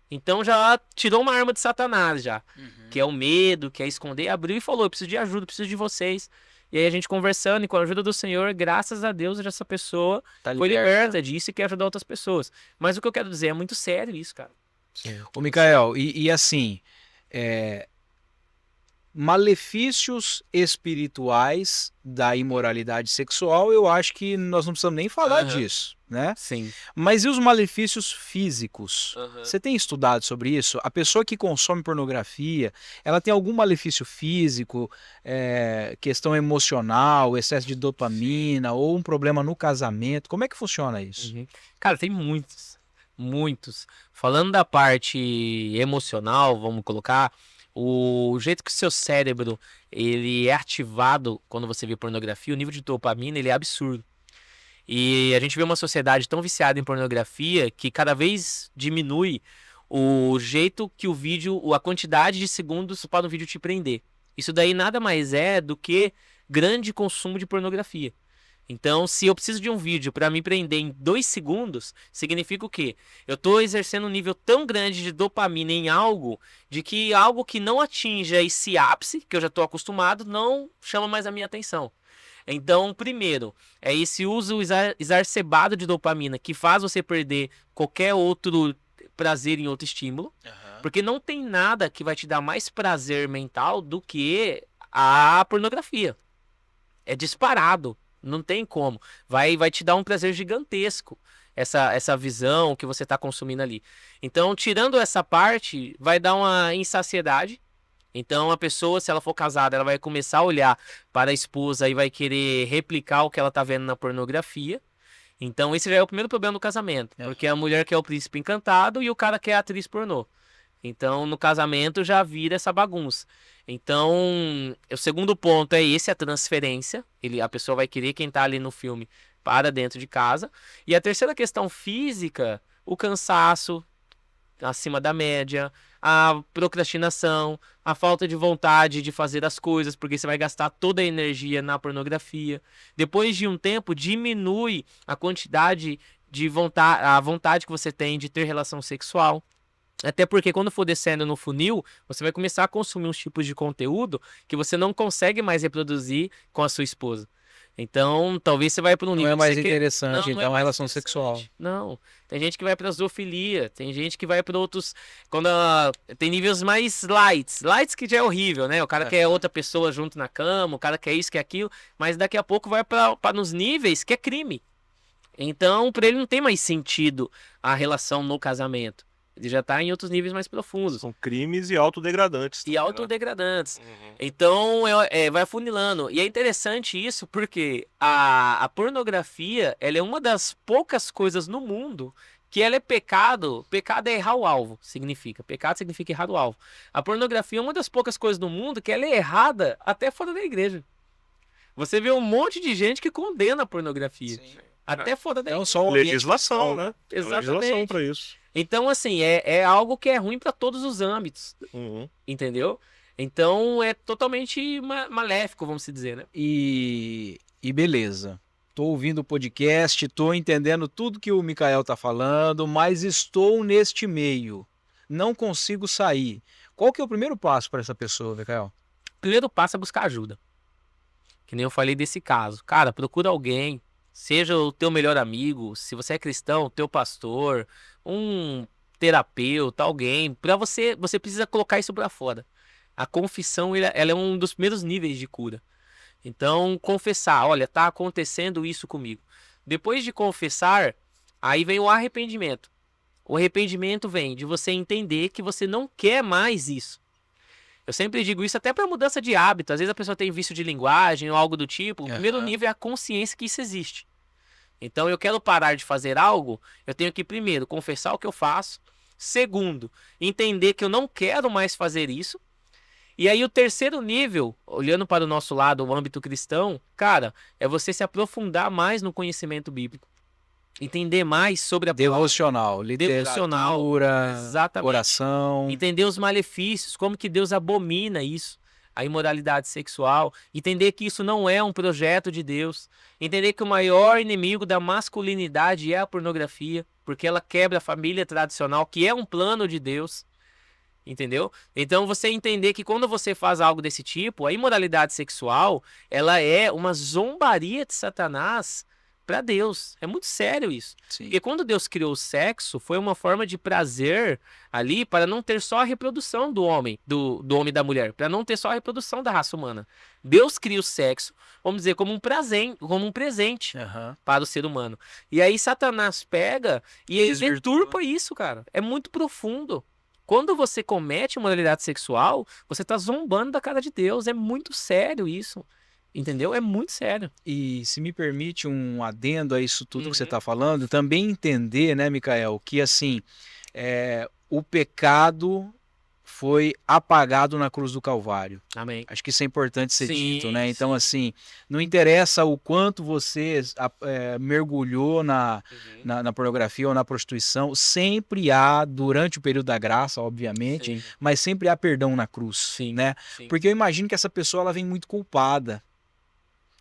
Então já tirou uma arma de Satanás já. Que é o medo, que é esconder. Abriu e falou, eu preciso de ajuda, eu preciso de vocês. E aí a gente conversando e com a ajuda do Senhor, graças a Deus, essa pessoa Tá foi liberto. liberta disso e quer ajudar outras pessoas. Mas o que eu quero dizer, é muito sério isso, cara. Sim. Ô, Mikael, e assim, é, malefícios espirituais da imoralidade sexual, eu acho que nós não precisamos nem falar Aham. disso, né? Sim. Mas e os malefícios físicos? Você tem estudado sobre isso? A pessoa que consome pornografia, ela tem algum malefício físico, questão emocional, excesso de dopamina, ou um problema no casamento? Como é que funciona isso? Uhum. Cara, tem muitos. Muitos. Falando da parte emocional, vamos colocar, o jeito que o seu cérebro ele é ativado quando você vê pornografia, o nível de dopamina ele é absurdo. E a gente vê uma sociedade tão viciada em pornografia que cada vez diminui o jeito que o vídeo, a quantidade de segundos para o vídeo te prender. Isso daí nada mais é do que grande consumo de pornografia. Então, se eu preciso de um vídeo para me prender em 2 segundos, significa o quê? Eu estou exercendo um nível tão grande de dopamina em algo, de que algo que não atinja esse ápice, que eu já estou acostumado, não chama mais a minha atenção. Então, primeiro, é esse uso exacerbado de dopamina que faz você perder qualquer outro prazer em outro estímulo, porque não tem nada que vai te dar mais prazer mental do que a pornografia. É disparado. Não tem como. Vai te dar um prazer gigantesco essa visão que você está consumindo ali. Então, tirando essa parte, vai dar uma insaciedade. Então, a pessoa, se ela for casada, ela vai começar a olhar para a esposa e vai querer replicar o que ela está vendo na pornografia. Então, esse já é o primeiro problema do casamento. Porque a mulher quer o príncipe encantado e o cara quer a atriz pornô. Então, no casamento já vira essa bagunça. Então, o segundo ponto é esse, a transferência. A pessoa vai querer quem tá ali no filme para dentro de casa. E a terceira questão física, o cansaço acima da média, a procrastinação, a falta de vontade de fazer as coisas, porque você vai gastar toda a energia na pornografia. Depois de um tempo, diminui a quantidade de vontade, a vontade que você tem de ter relação sexual. Até porque quando for descendo no funil, você vai começar a consumir uns tipos de conteúdo que você não consegue mais reproduzir com a sua esposa. Então, talvez você vai para um Não nível é mais que você interessante, não então, é a mais relação interessante. sexual. Não. Tem gente que vai para zoofilia, tem gente que vai para outros tem níveis mais lights. Lights que já é horrível, né? O cara quer outra pessoa junto na cama, o cara quer isso, quer aquilo, mas daqui a pouco vai para nos níveis que é crime. Então, para ele não tem mais sentido a relação no casamento. Ele já tá em outros níveis mais profundos. São crimes e autodegradantes. E também, né? autodegradantes. Uhum. Então, vai afunilando. E é interessante isso porque a pornografia, ela é uma das poucas coisas no mundo que ela é pecado. Pecado é errar o alvo, significa. Pecado significa errar o alvo. A pornografia é uma das poucas coisas no mundo que ela é errada até fora da igreja. Você vê um monte de gente que condena a pornografia. Até fora da Então, igreja. só um ambiente Legislação, né? Tem Exatamente. legislação para isso. Então, assim, é algo que é ruim para todos os âmbitos. Uhum. Entendeu? Então é totalmente maléfico, vamos dizer, né? E beleza. Tô ouvindo o podcast, tô entendendo tudo que o Mikael tá falando, mas estou neste meio. Não consigo sair. Qual que é o primeiro passo para essa pessoa, Mikael? Primeiro passo é buscar ajuda. Que nem eu falei desse caso. Cara, procura alguém, seja o teu melhor amigo, se você é cristão, teu pastor, um terapeuta, alguém. Você precisa colocar isso pra fora. A confissão, ela é um dos primeiros níveis de cura. Então, confessar, olha, tá acontecendo isso comigo. Depois de confessar, aí vem o arrependimento. O arrependimento vem de você entender que você não quer mais isso. Eu sempre digo isso até para mudança de hábito. Às vezes a pessoa tem vício de linguagem ou algo do tipo. O primeiro nível é a consciência que isso existe. Então, eu quero parar de fazer algo, eu tenho que, primeiro, confessar o que eu faço. Segundo, entender que eu não quero mais fazer isso. E aí o terceiro nível, olhando para o nosso lado, o âmbito cristão, cara, é você se aprofundar mais no conhecimento bíblico. Entender mais sobre a Devocional, Devocional, literatura, exatamente. oração. Entender os malefícios, como que Deus abomina isso, a imoralidade sexual. Entender que isso não é um projeto de Deus. Entender que o maior inimigo da masculinidade é a pornografia, porque ela quebra a família tradicional, que é um plano de Deus. Entendeu? Então você entender que quando você faz algo desse tipo, a imoralidade sexual, ela é uma zombaria de Satanás para Deus. É muito sério isso. Sim. Porque quando Deus criou o sexo, foi uma forma de prazer ali para não ter só a reprodução do homem, do homem e da mulher, para não ter só a reprodução da raça humana. Deus cria o sexo, vamos dizer, como um presente para o ser humano. E aí Satanás pega e ele deturpa isso, cara. É muito profundo. Quando você comete imoralidade sexual, você tá zombando da cara de Deus. É muito sério isso. Entendeu? É muito sério. E se me permite um adendo a isso tudo que você está falando, também entender, né, Mikael, que assim, o pecado foi apagado na cruz do Calvário. Amém. Acho que isso é importante ser Sim, dito, né? Então, sim. assim, não interessa o quanto você mergulhou na pornografia ou na prostituição, sempre há, durante o período da graça, obviamente, Sim. mas sempre há perdão na cruz, Sim, né? sim. Porque eu imagino que essa pessoa ela vem muito culpada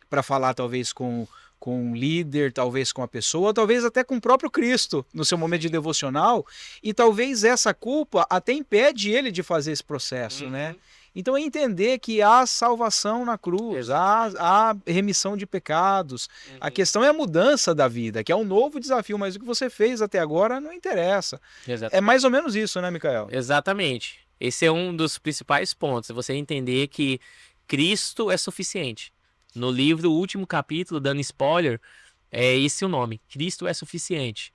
para falar, talvez, com um líder, talvez com a pessoa, ou talvez até com o próprio Cristo no seu momento de devocional, e talvez essa culpa até impede ele de fazer esse processo, né? Então é entender que há salvação na cruz, há remissão de pecados. A questão é a mudança da vida, que é um novo desafio, mas o que você fez até agora não interessa. Exatamente. É mais ou menos isso, né, Mikael? Exatamente. Esse é um dos principais pontos, é você entender que Cristo é suficiente. No livro, o último capítulo, dando spoiler, é esse o nome, Cristo é suficiente.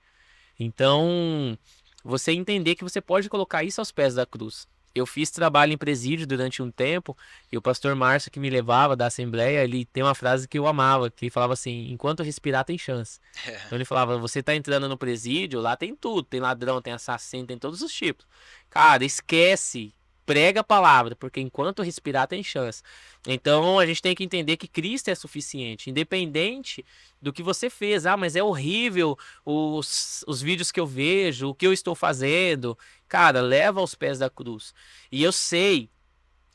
Então, você entender que você pode colocar isso aos pés da cruz. Eu fiz trabalho em presídio durante um tempo, e o pastor Márcio, que me levava da Assembleia, ele tem uma frase que eu amava, que ele falava assim, enquanto respirar tem chance. Então ele falava, você tá entrando no presídio, lá tem tudo, tem ladrão, tem assassino, tem todos os tipos. Cara, esquece, prega a palavra, porque enquanto respirar tem chance. Então a gente tem que entender que Cristo é suficiente, independente do que você fez. Ah, mas é horrível os vídeos que eu vejo, o que eu estou fazendo. Cara, leva aos pés da cruz. E eu sei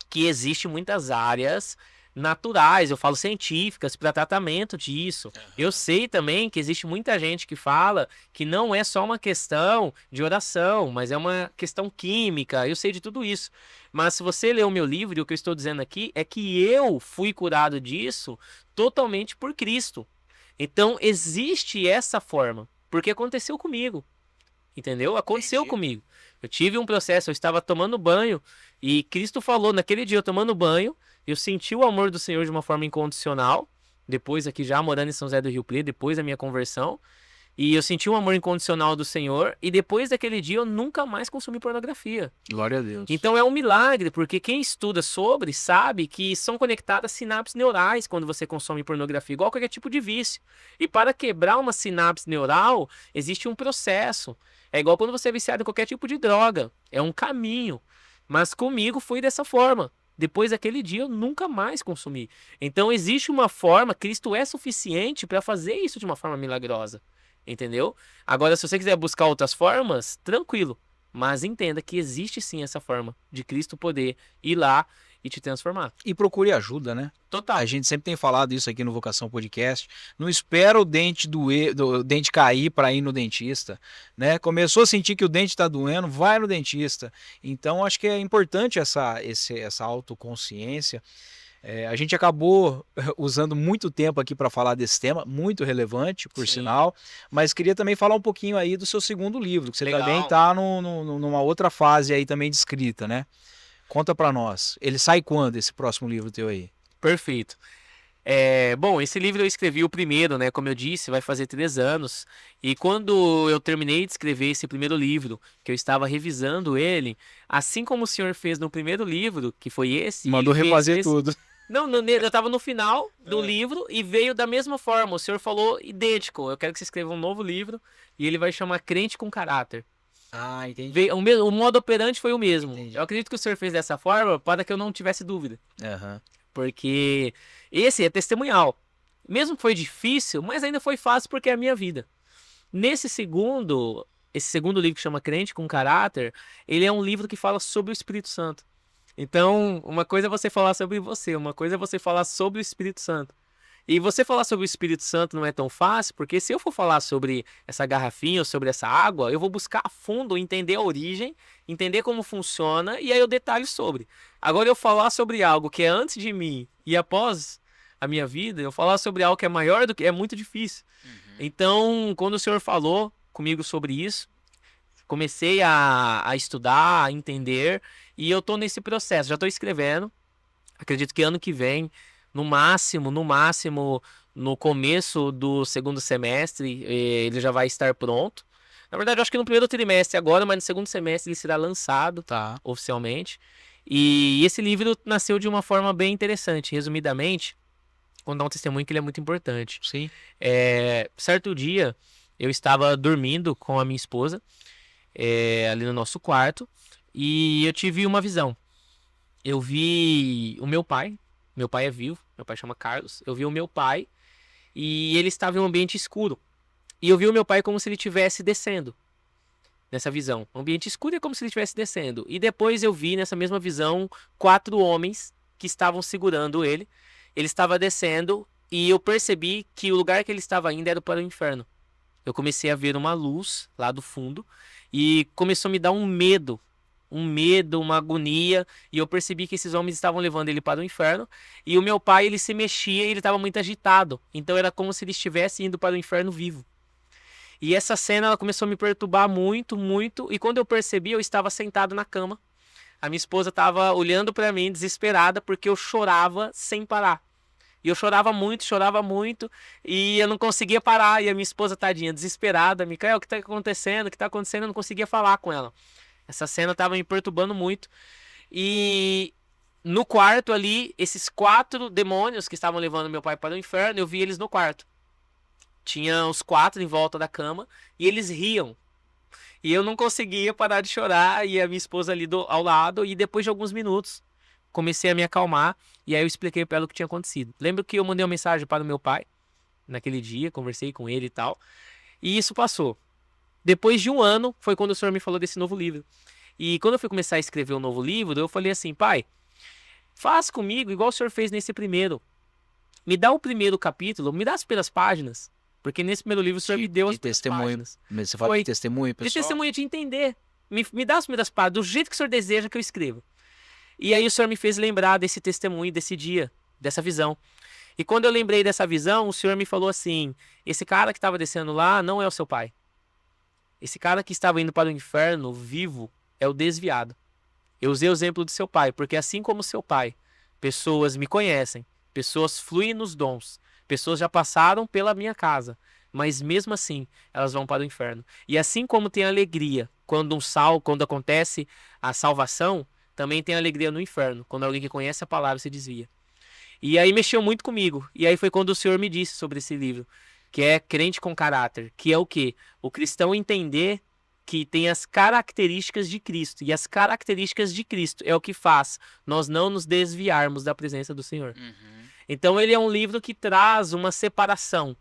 que existe muitas áreas naturais, eu falo científicas, para tratamento disso. Eu sei também que existe muita gente que fala que não é só uma questão de oração, mas é uma questão química. Eu sei de tudo isso. Mas se você ler o meu livro, e o que eu estou dizendo aqui é que eu fui curado disso totalmente por Cristo. Então existe essa forma, porque aconteceu comigo. Entendeu? Aconteceu comigo. Eu tive um processo, eu estava tomando banho e Cristo falou, naquele dia eu tomando banho, eu senti o amor do Senhor de uma forma incondicional, depois aqui já morando em São José do Rio Preto, depois da minha conversão, e eu senti o amor incondicional do Senhor, e depois daquele dia eu nunca mais consumi pornografia. Glória a Deus. Então é um milagre, porque quem estuda sobre sabe que são conectadas sinapses neurais quando você consome pornografia, igual qualquer tipo de vício. E para quebrar uma sinapse neural, existe um processo. É igual quando você é viciado em qualquer tipo de droga. É um caminho. Mas comigo foi dessa forma. Depois daquele dia eu nunca mais consumi. Então existe uma forma, Cristo é suficiente para fazer isso de uma forma milagrosa. Entendeu? Agora, se você quiser buscar outras formas, tranquilo. Mas entenda que existe sim essa forma de Cristo poder ir lá e te transformar. E procure ajuda, né? Total. A gente sempre tem falado isso aqui no Vocação Podcast. Não espera o dente o dente cair para ir no dentista, né? Começou a sentir que o dente está doendo, vai no dentista. Então acho que é importante essa autoconsciência. A gente acabou usando muito tempo aqui para falar desse tema, muito relevante, por sinal, mas queria também falar um pouquinho aí do seu segundo livro, que você também está numa outra fase aí também de escrita, né? Conta para nós. Ele sai quando, esse próximo livro teu aí? Perfeito. Bom, esse livro eu escrevi o primeiro, né? Como eu disse, vai fazer 3 anos. E quando eu terminei de escrever esse primeiro livro, que eu estava revisando ele, assim como o senhor fez no primeiro livro, que foi esse... Mandou refazer tudo. Não, eu estava no final do livro e veio da mesma forma. O senhor falou idêntico. Eu quero que você escreva um novo livro e ele vai chamar Crente com Caráter. Ah, entendi. O modo operante foi o mesmo. Entendi. Eu acredito que o senhor fez dessa forma para que eu não tivesse dúvida. Uhum. Porque esse é testemunhal. Mesmo que foi difícil, mas ainda foi fácil porque é a minha vida. Esse segundo livro que chama Crente com Caráter, ele é um livro que fala sobre o Espírito Santo. Então, uma coisa é você falar sobre você, uma coisa é você falar sobre o Espírito Santo. E você falar sobre o Espírito Santo não é tão fácil, porque se eu for falar sobre essa garrafinha ou sobre essa água, eu vou buscar a fundo entender a origem, entender como funciona e aí eu detalho sobre. Agora eu falar sobre algo que é antes de mim e após a minha vida, eu falar sobre algo que é maior do que é muito difícil. Então, quando o senhor falou comigo sobre isso, comecei a estudar, a entender, e eu tô nesse processo, já tô escrevendo. Acredito que ano que vem, no máximo, no começo do segundo semestre, ele já vai estar pronto. Na verdade, eu acho que no primeiro trimestre agora, mas no segundo semestre ele será lançado oficialmente. E esse livro nasceu de uma forma bem interessante. Resumidamente, vou dar um testemunho que ele é muito importante. Sim. Certo dia, eu estava dormindo com a minha esposa, ali no nosso quarto, e eu tive uma visão. Eu vi o meu pai é vivo, meu pai chama Carlos, eu vi o meu pai e ele estava em um ambiente escuro. E eu vi o meu pai como se ele estivesse descendo, nessa visão. Um ambiente escuro é como se ele estivesse descendo. E depois eu vi nessa mesma visão 4 homens que estavam segurando ele. Ele estava descendo e eu percebi que o lugar que ele estava indo era para o inferno. Eu comecei a ver uma luz lá do fundo e começou a me dar um medo, uma agonia, e eu percebi que esses homens estavam levando ele para o inferno, e o meu pai, ele se mexia e ele estava muito agitado, então era como se ele estivesse indo para o inferno vivo. E essa cena, ela começou a me perturbar muito, muito, e quando eu percebi, eu estava sentado na cama, a minha esposa estava olhando para mim, desesperada, porque eu chorava sem parar. E eu chorava muito, e eu não conseguia parar, e a minha esposa, tadinha, desesperada, Micael, o que está acontecendo? O que está acontecendo? Eu não conseguia falar com ela. Essa cena estava me perturbando muito. E no quarto ali, esses 4 demônios que estavam levando meu pai para o inferno, eu vi eles no quarto. Tinha os 4 em volta da cama e eles riam. E eu não conseguia parar de chorar, e a minha esposa ali ao lado, e depois de alguns minutos comecei a me acalmar e aí eu expliquei para ela o que tinha acontecido. Lembro que eu mandei uma mensagem para o meu pai naquele dia, conversei com ele e tal, e isso passou. Depois de 1 ano, foi quando o senhor me falou desse novo livro. E quando eu fui começar a escrever o novo livro, eu falei assim, pai, faz comigo igual o senhor fez nesse primeiro. Me dá o primeiro capítulo, me dá as primeiras páginas. Porque nesse primeiro livro o senhor me deu as primeiras páginas. Você fala de testemunho, pessoal? De testemunho, de entender. Me dá as primeiras páginas, do jeito que o senhor deseja que eu escreva. E aí o senhor me fez lembrar desse testemunho, desse dia, dessa visão. E quando eu lembrei dessa visão, o senhor me falou assim, esse cara que estava descendo lá não é o seu pai. Esse cara que estava indo para o inferno vivo é o desviado. Eu usei o exemplo do seu pai, porque assim como seu pai, pessoas me conhecem, pessoas fluem nos dons, pessoas já passaram pela minha casa, mas mesmo assim elas vão para o inferno. E assim como tem alegria quando acontece a salvação, também tem alegria no inferno, quando alguém que conhece a palavra se desvia. E aí mexeu muito comigo. E aí foi quando o senhor me disse sobre esse livro, que é Crente com Caráter, que é o quê? O cristão entender que tem as características de Cristo, e as características de Cristo é o que faz nós não nos desviarmos da presença do Senhor. Então ele é um livro que traz uma separação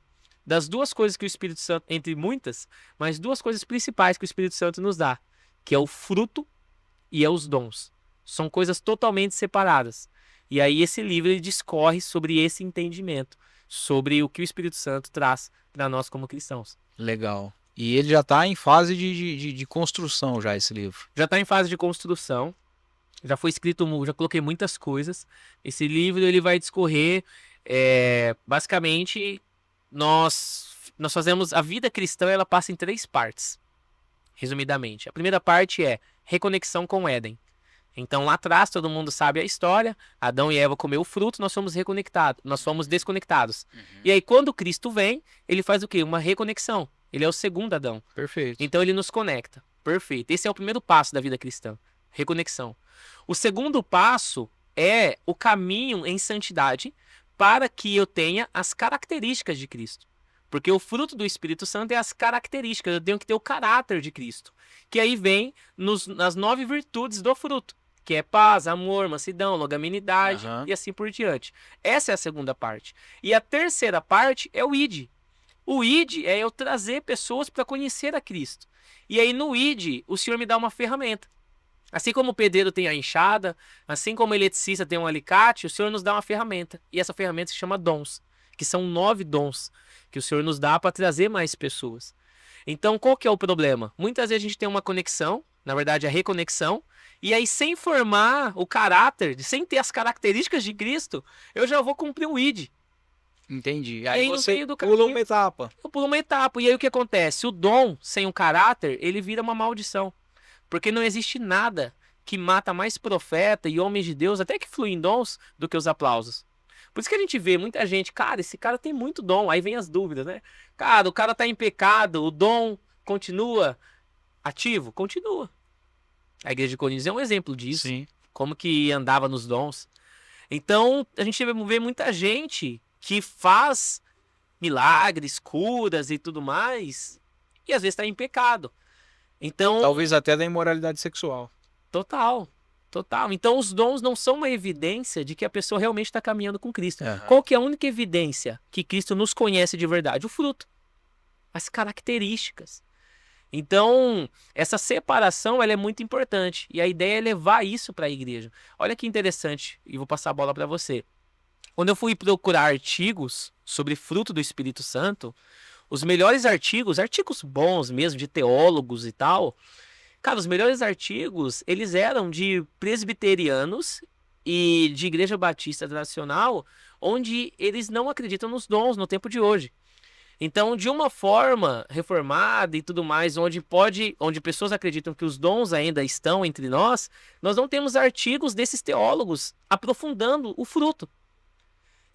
das 2 coisas que o Espírito Santo, entre muitas, mas 2 coisas principais que o Espírito Santo nos dá, que é o fruto e é os dons. São coisas totalmente separadas. E aí esse livro ele discorre sobre esse entendimento, sobre o que o Espírito Santo traz para nós como cristãos. Legal. E ele já está em fase de construção já, esse livro. Já está em fase de construção, já foi escrito, já coloquei muitas coisas. Esse livro ele vai discorrer, basicamente, nós fazemos, a vida cristã ela passa em 3 partes, resumidamente. A primeira parte é reconexão com o Éden. Então lá atrás todo mundo sabe a história, Adão e Eva comeu o fruto, nós fomos reconectados, nós fomos desconectados. E aí quando Cristo vem, ele faz o quê? Uma reconexão. Ele é o segundo Adão. Perfeito. Então ele nos conecta. Perfeito. Esse é o primeiro passo da vida cristã. Reconexão. O segundo passo é o caminho em santidade para que eu tenha as características de Cristo. Porque o fruto do Espírito Santo é as características. Eu tenho que ter o caráter de Cristo. Que aí vem nas 9 virtudes do fruto. Que é paz, amor, mansidão, longanimidade e assim por diante. Essa é a segunda parte. E a terceira parte é o ID. O ID é eu trazer pessoas para conhecer a Cristo. E aí no ID, o Senhor me dá uma ferramenta. Assim como o pedreiro tem a enxada, assim como o eletricista tem um alicate, o Senhor nos dá uma ferramenta. E essa ferramenta se chama dons, que são 9 dons que o Senhor nos dá para trazer mais pessoas. Então, qual que é o problema? Muitas vezes a gente tem uma conexão, na verdade a reconexão, e aí sem formar o caráter, sem ter as características de Cristo, eu já vou cumprir o ID. Entendi. Aí Aí no você meio do pula caminho- uma etapa. Eu pulo uma etapa. E aí o que acontece? O dom sem um caráter, ele vira uma maldição. Porque não existe nada que mata mais profeta e homens de Deus, até que fluem dons, do que os aplausos. Por isso que a gente vê muita gente, cara, esse cara tem muito dom. Aí vem as dúvidas, né? Cara, o cara tá em pecado, o dom continua ativo? Continua. A igreja de Coríntios é um exemplo disso. Sim. Como que andava nos dons. Então, a gente vê muita gente que faz milagres, curas e tudo mais, e às vezes está em pecado. Então, Talvez até da imoralidade sexual. total. Então, os dons não são uma evidência de que a pessoa realmente está caminhando com Cristo. Aham. Qual que é a única evidência que Cristo nos conhece de verdade? O fruto. As características. Então, essa separação ela é muito importante. E a ideia é levar isso para a igreja. Olha que interessante, e vou passar a bola para você. Quando eu fui procurar artigos sobre fruto do Espírito Santo, os melhores artigos bons mesmo, de teólogos e tal, cara, os melhores artigos, eles eram de presbiterianos e de igreja batista tradicional, onde eles não acreditam nos dons no tempo de hoje. Então, de uma forma reformada e tudo mais, onde pessoas acreditam que os dons ainda estão entre nós não temos artigos desses teólogos aprofundando o fruto.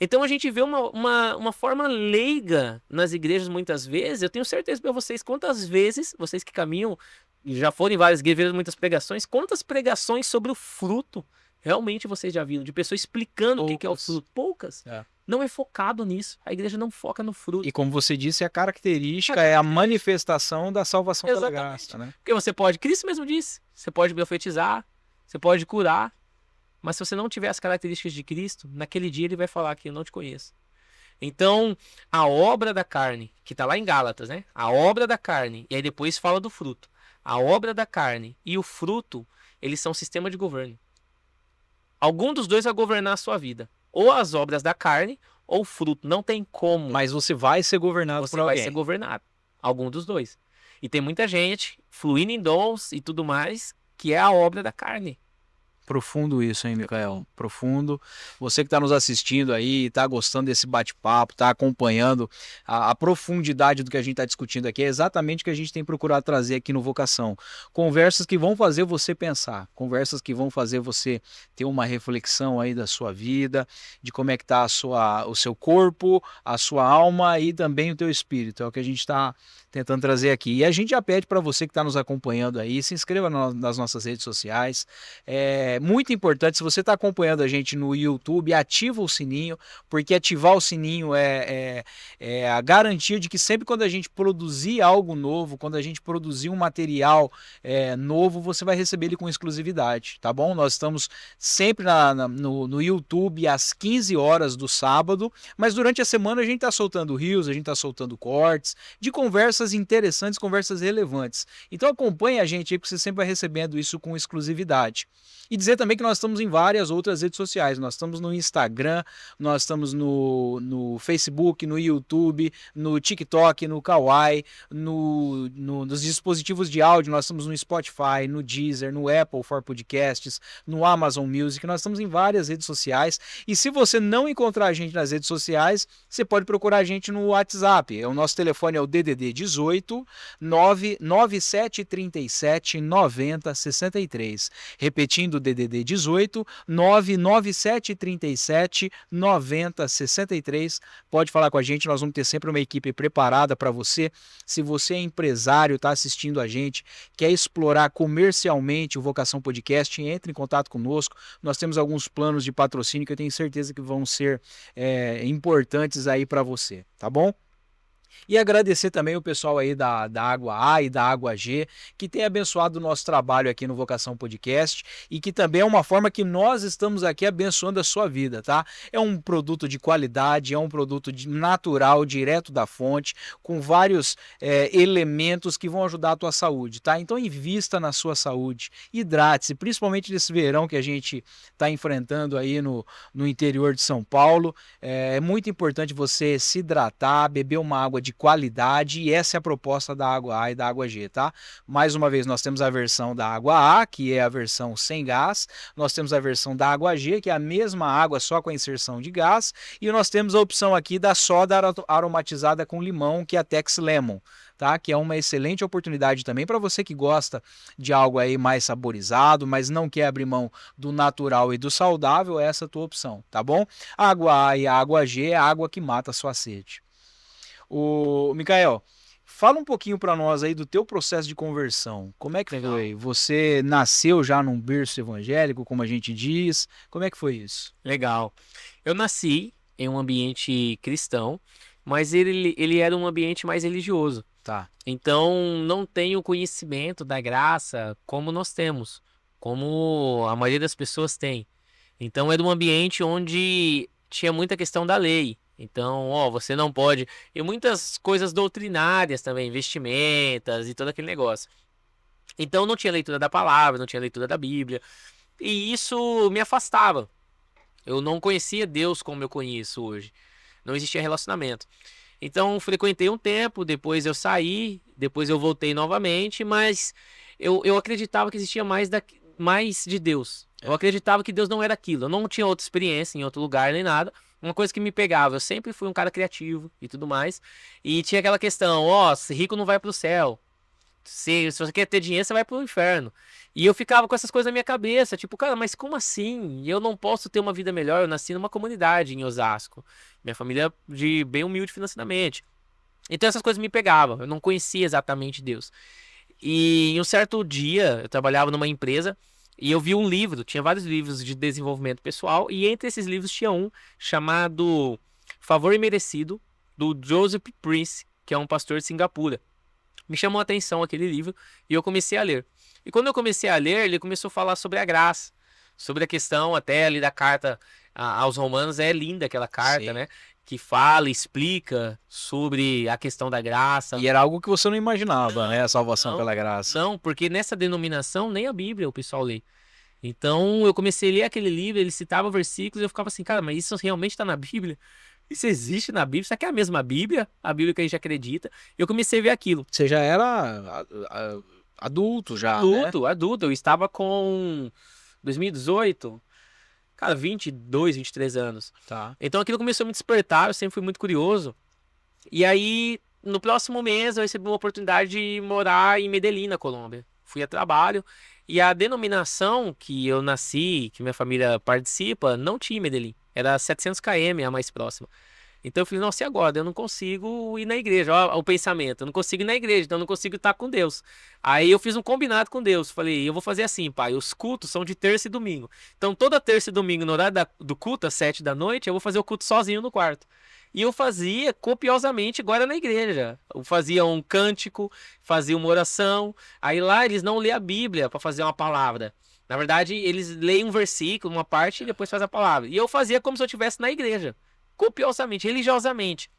Então a gente vê uma forma leiga nas igrejas muitas vezes. Eu tenho certeza para vocês, quantas vezes, vocês que caminham, e já foram em várias igrejas, muitas pregações, quantas pregações sobre o fruto realmente vocês já viram? De pessoas explicando o que é o Poucas. fruto. Poucas. É. Não é focado nisso. A igreja não foca no fruto. E como você disse, a característica é a manifestação da salvação pela Exatamente. graça, né? Porque você pode, Cristo mesmo disse, você pode profetizar, você pode curar, mas se você não tiver as características de Cristo, naquele dia ele vai falar que eu não te conheço. Então, a obra da carne, que está lá em Gálatas, né? A obra da carne, e aí depois fala do fruto. A obra da carne e o fruto, eles são sistema de governo. Algum dos dois vai governar a sua vida. Ou as obras da carne, ou o fruto. Não tem como. Mas você vai ser governado Você por vai alguém. ser governado. Algum dos dois. E tem muita gente fluindo em dons e tudo mais, que é a obra da carne. Profundo isso, hein, Micael? Profundo. Você que está nos assistindo aí, está gostando desse bate-papo, está acompanhando a profundidade do que a gente está discutindo aqui, é exatamente o que a gente tem procurado trazer aqui no Vocação. Conversas que vão fazer você pensar, conversas que vão fazer você ter uma reflexão aí da sua vida, de como é que está o seu corpo, a sua alma e também o teu espírito. É o que a gente está tentando trazer aqui. E a gente já pede para você que está nos acompanhando aí, se inscreva nas nossas redes sociais. É muito importante, se você está acompanhando a gente no YouTube, ativa o sininho, porque ativar o sininho é a garantia de que sempre quando a gente produzir algo novo, quando a gente produzir um material novo, você vai receber ele com exclusividade, tá bom? Nós estamos sempre no YouTube às 15 horas do sábado, mas durante a semana a gente está soltando reels, a gente está soltando cortes de conversas conversas interessantes, conversas relevantes. Então acompanhe a gente aí, porque você sempre vai recebendo isso com exclusividade. E dizer também que nós estamos em várias outras redes sociais. Nós estamos no Instagram, nós estamos no Facebook, no YouTube, no TikTok, no Kawaii, nos dispositivos de áudio. Nós estamos no Spotify, no Deezer, no Apple for Podcasts, no Amazon Music. Nós estamos em várias redes sociais. E se você não encontrar a gente nas redes sociais, você pode procurar a gente no WhatsApp. O nosso telefone é o DDD 18 99737 9063. Repetindo, DDD 18 99737 9063. Pode falar com a gente, nós vamos ter sempre uma equipe preparada para você. Se você é empresário, está assistindo a gente, quer explorar comercialmente o Vocação Podcast, entre em contato conosco. Nós temos alguns planos de patrocínio que eu tenho certeza que vão ser importantes aí para você, tá bom? E agradecer também o pessoal aí da Água A e da Água G, que tem abençoado o nosso trabalho aqui no Vocação Podcast e que também é uma forma que nós estamos aqui abençoando a sua vida, tá? É um produto de qualidade, é um produto natural, direto da fonte, com vários elementos que vão ajudar a tua saúde, tá? Então invista na sua saúde, hidrate-se, principalmente nesse verão que a gente está enfrentando aí no interior de São Paulo. É muito importante você se hidratar, beber uma água de qualidade, e essa é a proposta da Água A e da Água G, tá? Mais uma vez, nós temos a versão da Água A, que é a versão sem gás, nós temos a versão da Água G, que é a mesma água, só com a inserção de gás, e nós temos a opção aqui da soda aromatizada com limão, que é a Tex Lemon, tá? Que é uma excelente oportunidade também para você que gosta de algo aí mais saborizado, mas não quer abrir mão do natural e do saudável, essa é a tua opção, tá bom? A Água A e a Água G é a água que mata a sua sede. O Micael, fala um pouquinho para nós aí do teu processo de conversão. Como é que foi? Você nasceu já num berço evangélico, como a gente diz? Como é que foi isso? Legal. Eu nasci em um ambiente cristão, mas ele era um ambiente mais religioso. Tá. Então, não tenho conhecimento da graça como nós temos, como a maioria das pessoas tem. Então, era um ambiente onde tinha muita questão da lei. Então, você não pode... E muitas coisas doutrinárias também, vestimentas e todo aquele negócio. Então, não tinha leitura da palavra, não tinha leitura da Bíblia. E isso me afastava. Eu não conhecia Deus como eu conheço hoje. Não existia relacionamento. Então, frequentei um tempo, depois eu saí, depois eu voltei novamente, mas eu acreditava que existia mais de Deus. Eu acreditava que Deus não era aquilo. Eu não tinha outra experiência em outro lugar nem nada. Uma coisa que me pegava, eu sempre fui um cara criativo e tudo mais. E tinha aquela questão, se rico não vai pro céu. Se você quer ter dinheiro, você vai pro inferno. E eu ficava com essas coisas na minha cabeça, tipo, cara, mas como assim? Eu não posso ter uma vida melhor? Eu nasci numa comunidade em Osasco. Minha família de bem humilde financeiramente. Então essas coisas me pegavam, eu não conhecia exatamente Deus. E em um certo dia, eu trabalhava numa empresa e eu vi um livro, tinha vários livros de desenvolvimento pessoal, e entre esses livros tinha um chamado Favor Imerecido, do Joseph Prince, que é um pastor de Singapura. Me chamou a atenção aquele livro e eu comecei a ler. E quando eu comecei a ler, ele começou a falar sobre a graça, sobre a questão até ali da carta aos Romanos. É linda aquela carta, sim, né? Que fala, explica sobre a questão da graça. E era algo que você não imaginava, né? A salvação pela graça. Não, porque nessa denominação nem a Bíblia o pessoal lê. Então eu comecei a ler aquele livro, ele citava versículos e eu ficava assim, cara, mas isso realmente está na Bíblia? Isso existe na Bíblia? Isso aqui é a mesma Bíblia? A Bíblia que a gente acredita? Eu comecei a ver aquilo. Você já era adulto já, Adulto. Eu estava com 2018... Cara, 22, 23 anos. Tá. Então aquilo começou a me despertar, eu sempre fui muito curioso. E aí, no próximo mês, eu recebi uma oportunidade de morar em Medellín, na Colômbia. Fui a trabalho. E a denominação que eu nasci, que minha família participa, não tinha em Medellín. Era 700 km a mais próxima. Então eu falei, nossa, e agora? Eu não consigo ir na igreja. Olha o pensamento, eu não consigo ir na igreja, então eu não consigo estar com Deus. Aí eu fiz um combinado com Deus. Falei, eu vou fazer assim, pai, os cultos são de terça e domingo. Então toda terça e domingo, no horário do culto, às 7 da noite, eu vou fazer o culto sozinho no quarto. E eu fazia copiosamente agora na igreja. Eu fazia um cântico, fazia uma oração. Aí lá eles não lêem a Bíblia para fazer uma palavra. Na verdade, eles leem um versículo, uma parte, e depois faz a palavra. E eu fazia como se eu estivesse na igreja. Copiosamente, religiosamente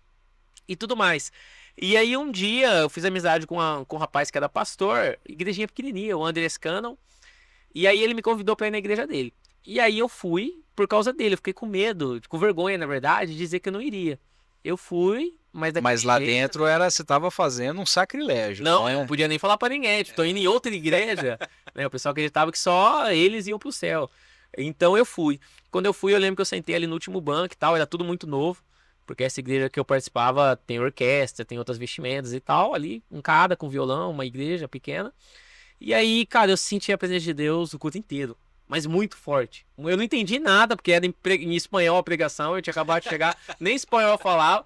e tudo mais. E aí um dia eu fiz amizade com um rapaz que era pastor, igrejinha pequenininha, o Andrés Cannon. E aí ele me convidou pra ir na igreja dele. E aí eu fui por causa dele. Eu fiquei com medo, com vergonha, na verdade, de dizer que eu não iria. Eu fui, mas daquele Mas lá jeito- dentro você estava fazendo um sacrilégio. Não, eu não podia nem falar pra ninguém. Tipo, tô indo em outra igreja. Né? O pessoal acreditava que só eles iam pro céu. Então eu fui. Quando eu fui, eu lembro que eu sentei ali no último banco e tal. Era tudo muito novo. Porque essa igreja que eu participava tem orquestra, tem outras vestimentas e tal. Ali, um cada com violão, uma igreja pequena. E aí, cara, eu senti a presença de Deus o culto inteiro. Mas muito forte. Eu não entendi nada, porque era em espanhol a pregação, eu tinha acabado de chegar, nem espanhol eu falava.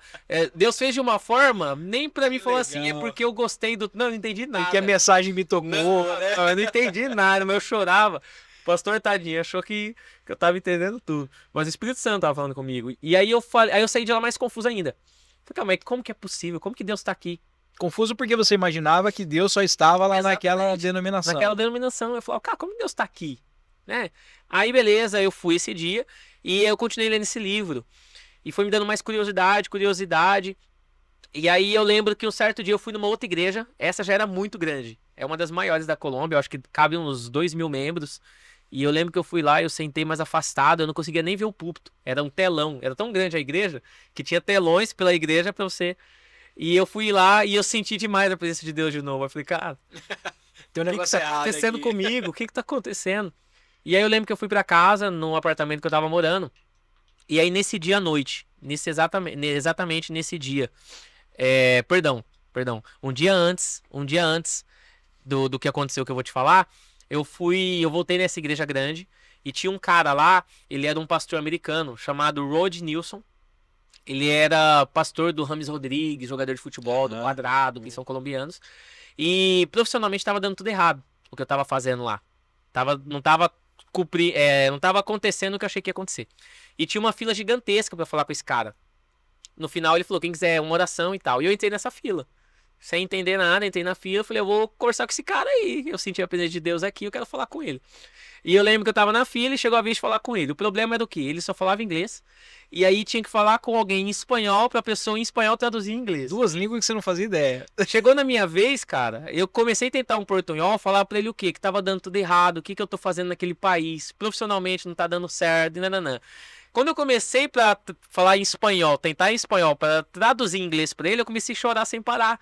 Deus fez de uma forma, nem pra mim falou assim, é porque eu gostei do. Não, eu não entendi nada. Que a mensagem me tocou, Não, né? não, eu não entendi nada, mas eu chorava. O pastor, tadinho, achou que eu tava entendendo tudo. Mas o Espírito Santo tava falando comigo. E aí eu falei, aí eu saí de lá mais confuso ainda. Falei, calma aí, como que é possível? Como que Deus tá aqui? Confuso porque você imaginava que Deus só estava lá naquela Exatamente. denominação. Naquela denominação. Eu falava, cara, como Deus tá aqui? Né? Aí, beleza, eu fui esse dia e eu continuei lendo esse livro. E foi me dando mais curiosidade. E aí eu lembro que um certo dia eu fui numa outra igreja. Essa já era muito grande. É uma das maiores da Colômbia. Eu acho que cabe uns 2.000 membros. E eu lembro que eu fui lá, eu sentei mais afastado. Eu não conseguia nem ver o púlpito. Era um telão. Era tão grande a igreja que tinha telões pela igreja pra você. E eu fui lá e eu senti demais a presença de Deus de novo. Eu falei, cara, Tem um o que negócio tá errado acontecendo aqui. comigo? O que tá acontecendo? E aí eu lembro que eu fui pra casa, num apartamento que eu tava morando. E aí nesse dia à noite, exatamente nesse dia, perdão, um dia antes do que aconteceu que eu vou te falar, eu voltei nessa igreja grande e tinha um cara lá, ele era um pastor americano chamado Rod Nilson. Ele era pastor do Rames Rodrigues, jogador de futebol, do Quadrado, que são colombianos. E profissionalmente estava dando tudo errado o que eu estava fazendo lá. Não tava acontecendo o que eu achei que ia acontecer. E tinha uma fila gigantesca para falar com esse cara. No final ele falou, quem quiser uma oração e tal. E eu entrei nessa fila. Sem entender nada, entrei na fila, falei, eu vou conversar com esse cara aí. Eu senti a presença de Deus aqui, eu quero falar com ele. E eu lembro que eu tava na fila e chegou a vez de falar com ele. O problema era o quê? Ele só falava inglês. E aí tinha que falar com alguém em espanhol pra pessoa em espanhol traduzir em inglês. Duas línguas que você não fazia ideia. Chegou na minha vez, cara, eu comecei a tentar um portunhol, falar pra ele o quê? Que tava dando tudo errado, o que eu tô fazendo naquele país, profissionalmente não tá dando certo, e nananã. Quando eu comecei pra falar em espanhol, tentar em espanhol, pra traduzir em inglês pra ele, eu comecei a chorar sem parar.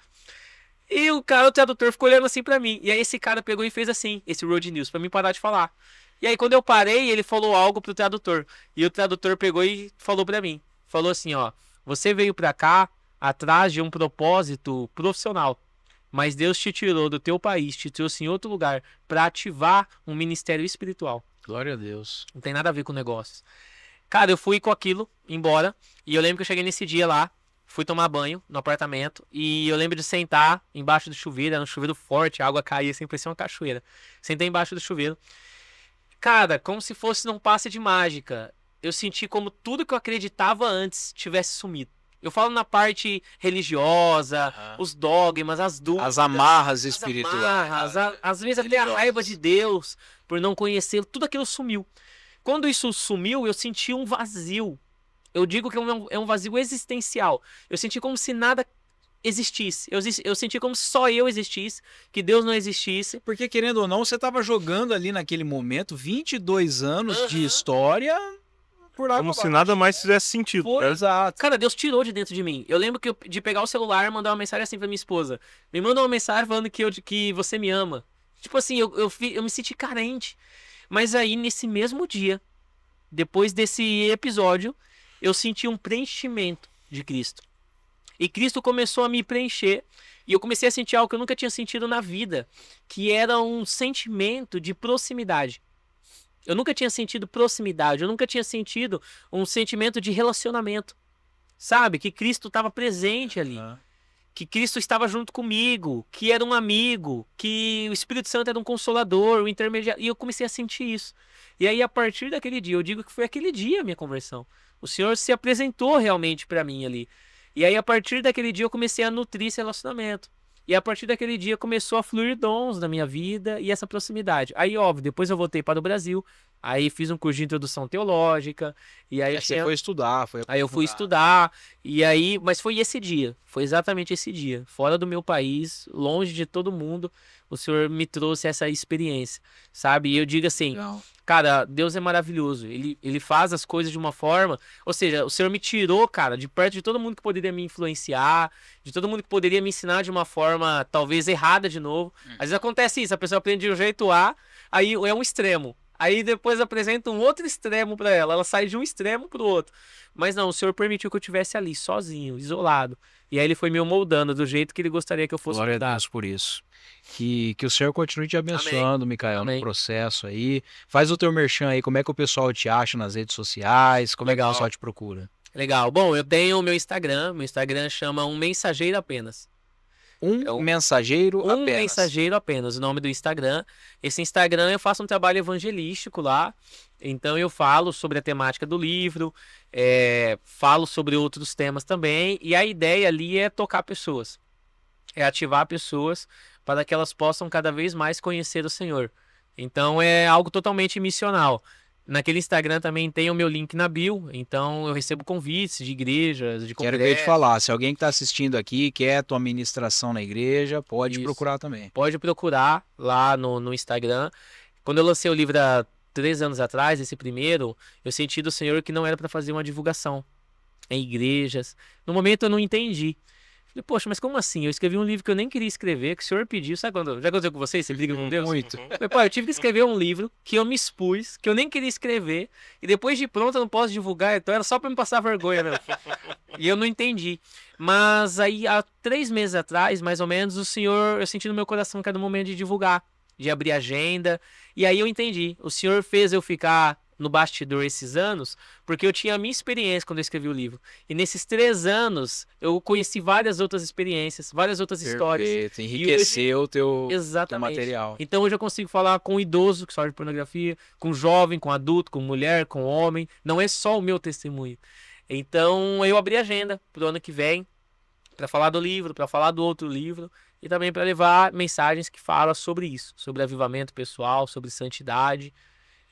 E o tradutor ficou olhando assim pra mim. E aí esse cara pegou e fez assim, esse Road News, pra mim parar de falar. E aí quando eu parei, ele falou algo pro tradutor. E o tradutor pegou e falou pra mim. Falou assim, ó, você veio pra cá atrás de um propósito profissional. Mas Deus te tirou do teu país, te trouxe em outro lugar pra ativar um ministério espiritual. Glória a Deus. Não tem nada a ver com negócios. Cara, eu fui com aquilo embora. E eu lembro que eu cheguei nesse dia lá. Fui tomar banho no apartamento. E eu lembro de sentar embaixo do chuveiro. Era um chuveiro forte, a água caía sem parecia uma cachoeira. Sentei embaixo do chuveiro. Cara, como se fosse num passe de mágica. Eu senti como tudo que eu acreditava antes tivesse sumido. Eu falo na parte religiosa, os dogmas, as dúvidas. As amarras as espirituais. amarras, às vezes até a raiva de Deus por não conhecê-lo. Tudo aquilo sumiu. Quando isso sumiu, eu senti um vazio. Eu digo que é um vazio existencial. Eu senti como se nada existisse. Eu senti como se só eu existisse, que Deus não existisse. Porque, querendo ou não, você estava jogando ali naquele momento 22 anos de história por água Como se abaixo. nada mais fizesse sentido. Foi. Exato. Cara, Deus tirou de dentro de mim. Eu lembro de pegar o celular e mandar uma mensagem assim pra minha esposa. Me manda uma mensagem falando que você me ama. Tipo assim, eu me senti carente. Mas aí, nesse mesmo dia, depois desse episódio, eu senti um preenchimento de Cristo. E Cristo começou a me preencher. E eu comecei a sentir algo que eu nunca tinha sentido na vida. Que era um sentimento de proximidade. Eu nunca tinha sentido proximidade. Eu nunca tinha sentido um sentimento de relacionamento. Sabe? Que Cristo estava presente ali. Que Cristo estava junto comigo. Que era um amigo. Que o Espírito Santo era um consolador, um intermediário. E eu comecei a sentir isso. E aí, a partir daquele dia, eu digo que foi aquele dia a minha conversão. O Senhor se apresentou realmente para mim ali. E aí, a partir daquele dia, eu comecei a nutrir esse relacionamento. E a partir daquele dia, começou a fluir dons na minha vida e essa proximidade. Aí, óbvio, depois eu voltei para o Brasil, Aí fiz um curso de introdução teológica, e aí Aí você foi estudar, foi Aí eu fui aprofundar. estudar, e aí, mas foi esse dia, foi exatamente esse dia, fora do meu país, longe de todo mundo, o Senhor me trouxe essa experiência, sabe? E eu digo assim, Legal. cara, Deus é maravilhoso, ele faz as coisas de uma forma, ou seja, o Senhor me tirou, cara, de perto de todo mundo que poderia me influenciar, de todo mundo que poderia me ensinar de uma forma talvez errada de novo. Às vezes acontece isso, a pessoa aprende de um jeito A, aí é um extremo. Aí depois apresenta um outro extremo pra ela. Ela sai de um extremo pro outro. Mas não, o Senhor permitiu que eu estivesse ali, sozinho, isolado. E aí ele foi me moldando do jeito que ele gostaria que eu fosse Glória a moldado. Deus por isso. Que o Senhor continue te abençoando, Micael, no Amém. processo aí. Faz o teu merchan aí, como é que o pessoal te acha nas redes sociais, como é que o Legal. pessoal te procura? Legal. Bom, eu tenho o meu Instagram chama Um Mensageiro Apenas. É um Mensageiro Um apenas. Mensageiro Apenas, o nome do Instagram. Esse Instagram eu faço um trabalho evangelístico lá. Então eu falo sobre a temática do livro, falo sobre outros temas também. E a ideia ali é tocar pessoas, é ativar pessoas para que elas possam cada vez mais conhecer o Senhor. Então é algo totalmente missional. Naquele Instagram também tem o meu link na bio, então eu recebo convites de igrejas, de Quero que eu ia te congressos. falar, se alguém que está assistindo aqui quer tua ministração na igreja, pode Isso. procurar também. Pode procurar lá no Instagram. Quando eu lancei o livro há 3 anos atrás, esse primeiro, eu senti do Senhor que não era para fazer uma divulgação em igrejas. No momento eu não entendi. Falei, poxa, mas como assim? Eu escrevi um livro que eu nem queria escrever, que o Senhor pediu. Sabe quando já aconteceu com vocês? Você briga com Deus? Muito. Falei, pô, eu tive que escrever um livro que eu me expus, que eu nem queria escrever, e depois de pronto eu não posso divulgar, então era só para me passar vergonha mesmo. E eu não entendi. Mas aí, há 3 meses atrás, mais ou menos, o Senhor, eu senti no meu coração que era o momento de divulgar, de abrir agenda. E aí eu entendi. O Senhor fez eu ficar no bastidor esses anos, porque eu tinha a minha experiência quando eu escrevi o livro. E nesses 3 anos, eu conheci várias outras experiências, várias outras histórias. Perfeito, enriqueceu o teu Exatamente. material. Então hoje eu consigo falar com idoso que sofre de pornografia, com jovem, com adulto, com mulher, com homem. Não é só o meu testemunho. Então eu abri agenda pro ano que vem para falar do livro, para falar do outro livro e também para levar mensagens que falam sobre isso, sobre avivamento pessoal, sobre santidade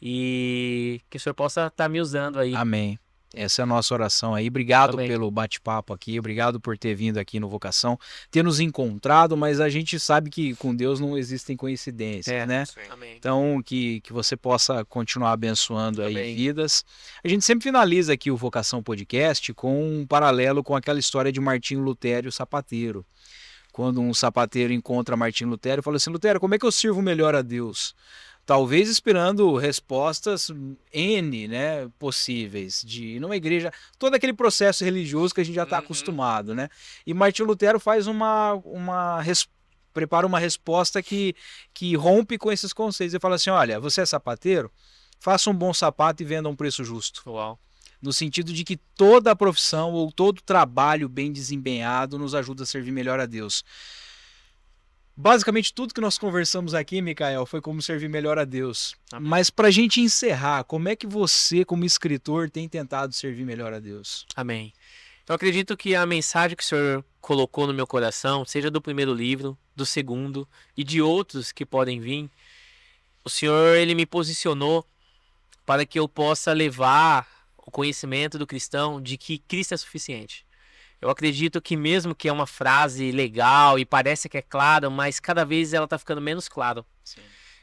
e que o Senhor possa estar me usando aí. Amém. Essa é a nossa oração aí. Obrigado Amém. pelo bate-papo aqui, obrigado por ter vindo aqui no Vocação, ter nos encontrado, mas a gente sabe que com Deus não existem coincidências, né? Amém. Então, que você possa continuar abençoando aí Amém. vidas. A gente sempre finaliza aqui o Vocação Podcast com um paralelo com aquela história de Martinho Lutero e o sapateiro. Quando um sapateiro encontra Martinho Lutero e fala assim, Lutero, como é que eu sirvo melhor a Deus? Talvez esperando respostas N, né, possíveis, de ir numa igreja, todo aquele processo religioso que a gente já está acostumado, né? E Martinho Lutero faz prepara uma resposta que rompe com esses conceitos. Ele fala assim, olha, você é sapateiro? Faça um bom sapato e venda a um preço justo. Uau. No sentido de que toda a profissão ou todo trabalho bem desempenhado nos ajuda a servir melhor a Deus. Basicamente tudo que nós conversamos aqui, Micael, foi como servir melhor a Deus. Amém. Mas para a gente encerrar, como é que você, como escritor, tem tentado servir melhor a Deus? Amém. Eu acredito que a mensagem que o Senhor colocou no meu coração, seja do primeiro livro, do segundo e de outros que podem vir, o Senhor ele me posicionou para que eu possa levar o conhecimento do cristão de que Cristo é suficiente. Eu acredito que mesmo que é uma frase legal e parece que é clara, mas cada vez ela está ficando menos clara. Sim.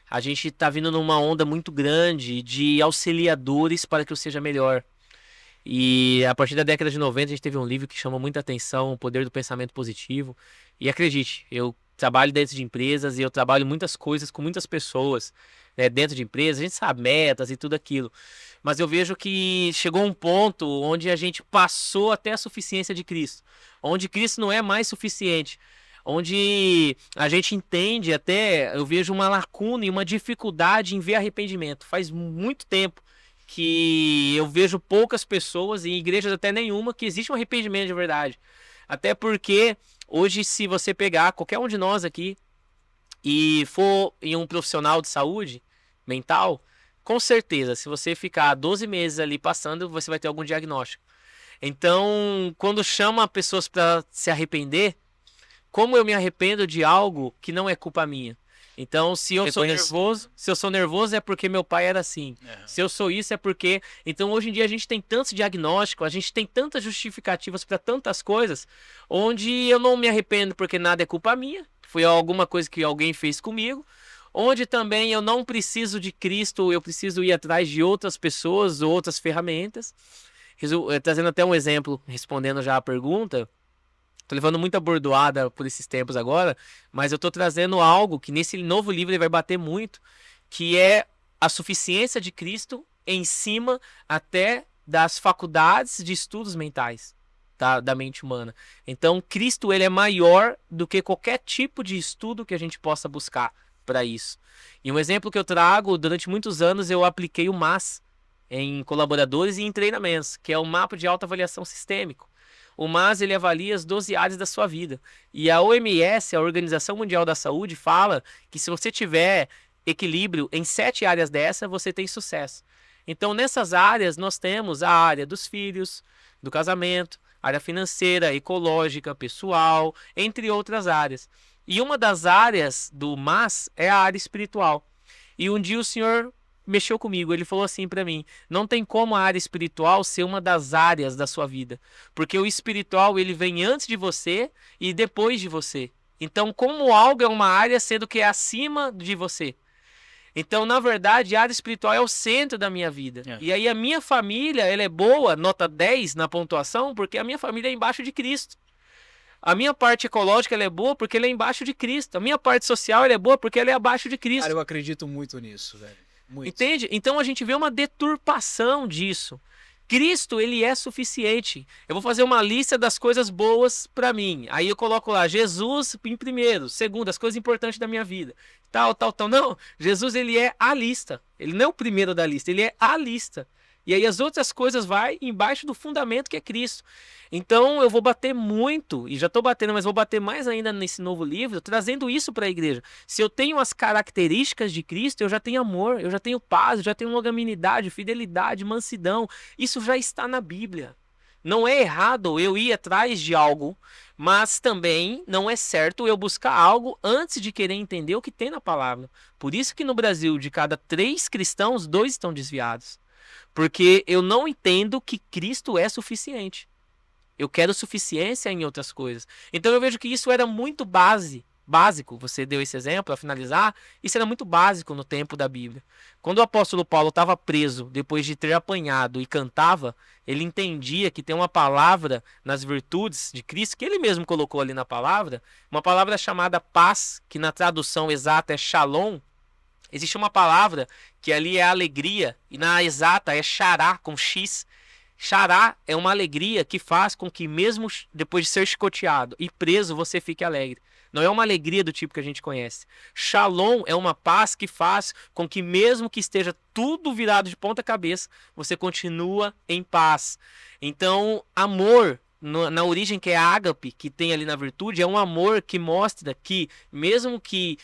A gente está vindo numa onda muito grande de auxiliadores para que eu seja melhor. E a partir da década de 90 a gente teve um livro que chamou muita atenção, O Poder do Pensamento Positivo. E acredite, eu trabalho dentro de empresas e eu trabalho muitas coisas com muitas pessoas, né, dentro de empresas, a gente sabe metas e tudo aquilo. Mas eu vejo que chegou um ponto onde a gente passou até a suficiência de Cristo. Onde Cristo não é mais suficiente. Onde a gente entende até, eu vejo uma lacuna e uma dificuldade em ver arrependimento. Faz muito tempo que eu vejo poucas pessoas, em igrejas até nenhuma, que existe um arrependimento de verdade. Até porque hoje, se você pegar qualquer um de nós aqui e for em um profissional de saúde mental, com certeza, se você ficar 12 meses ali passando, você vai ter algum diagnóstico. Então, quando chama pessoas para se arrepender, como eu me arrependo de algo que não é culpa minha. Então, se eu Reconhece- sou nervoso é porque meu pai era assim. Se eu sou isso é porque... Então, hoje em dia a gente tem tantos diagnósticos, a gente tem tantas justificativas para tantas coisas, onde eu não me arrependo porque nada é culpa minha. Foi alguma coisa que alguém fez comigo. Onde também eu não preciso de Cristo, eu preciso ir atrás de outras pessoas, outras ferramentas. Trazendo até um exemplo, respondendo já a pergunta, tô levando muita bordoada por esses tempos agora, mas eu tô trazendo algo que nesse novo livro ele vai bater muito, que é a suficiência de Cristo em cima até das faculdades de estudos mentais da mente humana. Então, Cristo ele é maior do que qualquer tipo de estudo que a gente possa buscar para isso. E um exemplo que eu trago, durante muitos anos eu apliquei o MAS em colaboradores e em treinamentos, que é o mapa de autoavaliação sistêmico. O MAS ele avalia as 12 áreas da sua vida. E a OMS, a Organização Mundial da Saúde, fala que se você tiver equilíbrio em 7 áreas dessa, você tem sucesso. Então, nessas áreas, nós temos a área dos filhos, do casamento, área financeira, ecológica, pessoal, entre outras áreas. E uma das áreas do MAS é a área espiritual. E um dia o senhor mexeu comigo, ele falou assim para mim: não tem como a área espiritual ser uma das áreas da sua vida, porque o espiritual ele vem antes de você e depois de você. Então, como algo é uma área, sendo que é acima de você. Então, na verdade, a área espiritual é o centro da minha vida. E aí a minha família, ela é boa, nota 10 na pontuação, porque a minha família é embaixo de Cristo. A minha parte ecológica ela é boa porque ela é embaixo de Cristo. A minha parte social ela é boa porque ela é abaixo de Cristo. Cara, eu acredito muito nisso, velho. Muito. Entende? Então a gente vê uma deturpação disso. Cristo, ele é suficiente. Eu vou fazer uma lista das coisas boas para mim. Aí eu coloco lá Jesus em primeiro, segundo, as coisas importantes da minha vida. Tal. Não, Jesus, ele é a lista. Ele não é o primeiro da lista, ele é a lista. E aí as outras coisas vai embaixo do fundamento que é Cristo. Então eu vou bater muito, e já estou batendo, mas vou bater mais ainda nesse novo livro, trazendo isso para a igreja. Se eu tenho as características de Cristo, eu já tenho amor, eu já tenho paz, eu já tenho longanimidade, fidelidade, mansidão. Isso já está na Bíblia. Não é errado eu ir atrás de algo, mas também não é certo eu buscar algo antes de querer entender o que tem na palavra. Por isso que no Brasil, de cada 3 cristãos, 2 estão desviados. Porque eu não entendo que Cristo é suficiente. Eu quero suficiência em outras coisas. Então eu vejo que isso era muito básico. Você deu esse exemplo a finalizar. Isso era muito básico no tempo da Bíblia. Quando o apóstolo Paulo estava preso, depois de ter apanhado e cantava, ele entendia que tem uma palavra nas virtudes de Cristo, que ele mesmo colocou ali na palavra, uma palavra chamada paz, que na tradução exata é shalom. Existe uma palavra que ali é alegria e na exata é xará com X. Xará é uma alegria que faz com que mesmo depois de ser chicoteado e preso você fique alegre. Não é uma alegria do tipo que a gente conhece. Shalom é uma paz que faz com que mesmo que esteja tudo virado de ponta cabeça, você continua em paz. Então, amor, na origem que é ágape, que tem ali na virtude, é um amor que mostra que mesmo que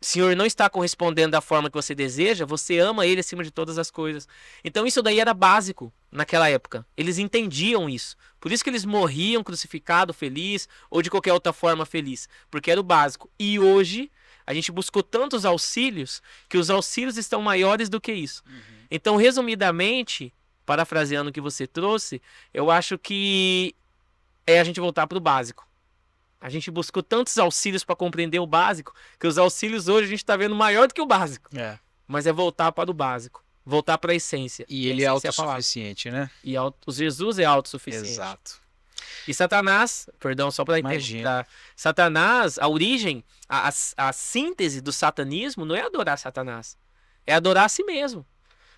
o Senhor não está correspondendo da forma que você deseja, você ama Ele acima de todas as coisas. Então isso daí era básico naquela época. Eles entendiam isso. Por isso que eles morriam crucificado, feliz, ou de qualquer outra forma feliz. Porque era o básico. E hoje, a gente buscou tantos auxílios, que os auxílios estão maiores do que isso. Então, resumidamente, parafraseando o que você trouxe, eu acho que é a gente voltar para o básico. A gente buscou tantos auxílios para compreender o básico, que os auxílios hoje a gente está vendo maior do que o básico. Mas é voltar para o básico, voltar para a essência. E ele é autossuficiente, né? E Jesus é autossuficiente. Exato. E Satanás, perdão, só para entender, Satanás, a origem, a síntese do satanismo não é adorar Satanás, é adorar a si mesmo.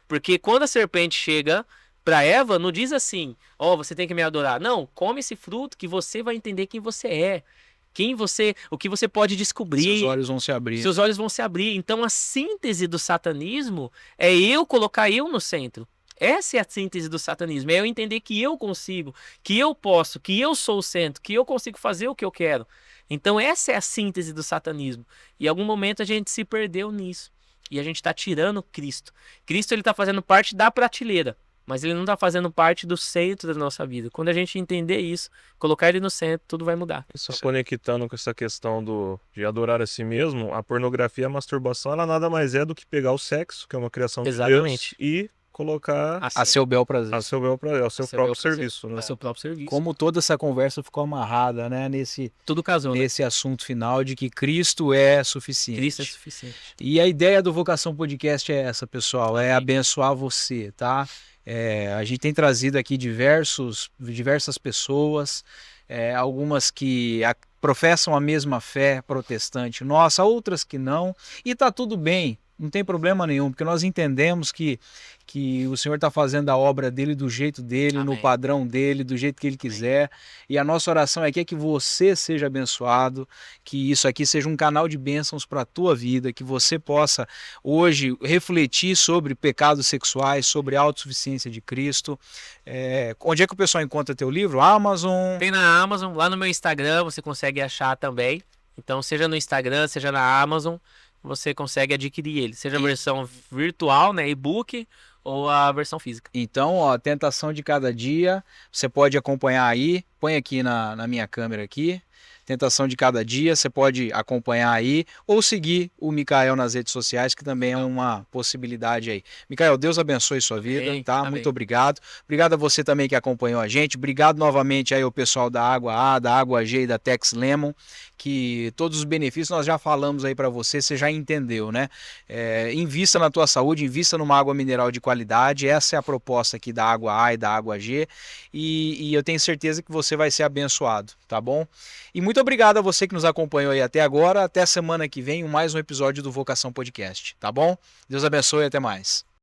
Porque quando a serpente chega para Eva, não diz assim: ó, você tem que me adorar. Não, come esse fruto que você vai entender quem você é. O que você pode descobrir. Seus olhos vão se abrir. Seus olhos vão se abrir. Então a síntese do satanismo é eu colocar eu no centro. Essa é a síntese do satanismo. É eu entender que eu consigo, que eu posso, que eu sou o centro, que eu consigo fazer o que eu quero. Então essa é a síntese do satanismo. E em algum momento a gente se perdeu nisso. E a gente está tirando Cristo. Cristo ele está fazendo parte da prateleira. mas ele não tá fazendo parte do centro da nossa vida. Quando a gente entender isso, colocar ele no centro, tudo vai mudar. Só conectando com essa questão de adorar a si mesmo, a pornografia, a masturbação, ela nada mais é do que pegar o sexo, que é uma criação de Deus, Exatamente. e colocar A seu bel prazer. ao seu próprio serviço, né? A seu próprio serviço. Como toda essa conversa ficou amarrada, né, Tudo casou, né? nesse assunto final de que Cristo é suficiente. Cristo é suficiente. E a ideia do Vocação Podcast é essa, pessoal, é abençoar você, tá? A gente tem trazido aqui diversas pessoas, algumas que professam a mesma fé protestante nossa, outras que não, e tá tudo bem, não tem problema nenhum, porque nós entendemos que o Senhor está fazendo a obra dele do jeito dele, no Amém. padrão dele, do jeito que ele quiser. E a nossa oração aqui é que você seja abençoado, que isso aqui seja um canal de bênçãos para a tua vida, que você possa hoje refletir sobre pecados sexuais, sobre a autossuficiência de Cristo. Onde é que o pessoal encontra teu livro? Amazon? Tem na Amazon, lá no meu Instagram você consegue achar também. Então, seja no Instagram, seja na Amazon, você consegue adquirir ele. Seja a versão virtual, né, e-book, ou a versão física. Então, ó, Tentação de Cada Dia, você pode acompanhar aí, põe aqui na minha câmera aqui, Tentação de Cada Dia, você pode acompanhar aí, ou seguir o Micael nas redes sociais, que também é uma possibilidade aí. Micael, Deus abençoe sua vida, Amém, tá? amém. Muito obrigado. Obrigado a você também que acompanhou a gente, obrigado novamente aí ao pessoal da Água A, da Água G e da Tex Lemon, que todos os benefícios nós já falamos aí para você já entendeu, né? Invista na tua saúde, invista numa água mineral de qualidade, essa é a proposta aqui da Água A e da Água G, e eu tenho certeza que você vai ser abençoado, tá bom? E muito obrigado a você que nos acompanhou aí até agora, até semana que vem, mais um episódio do Vocação Podcast, tá bom? Deus abençoe e até mais.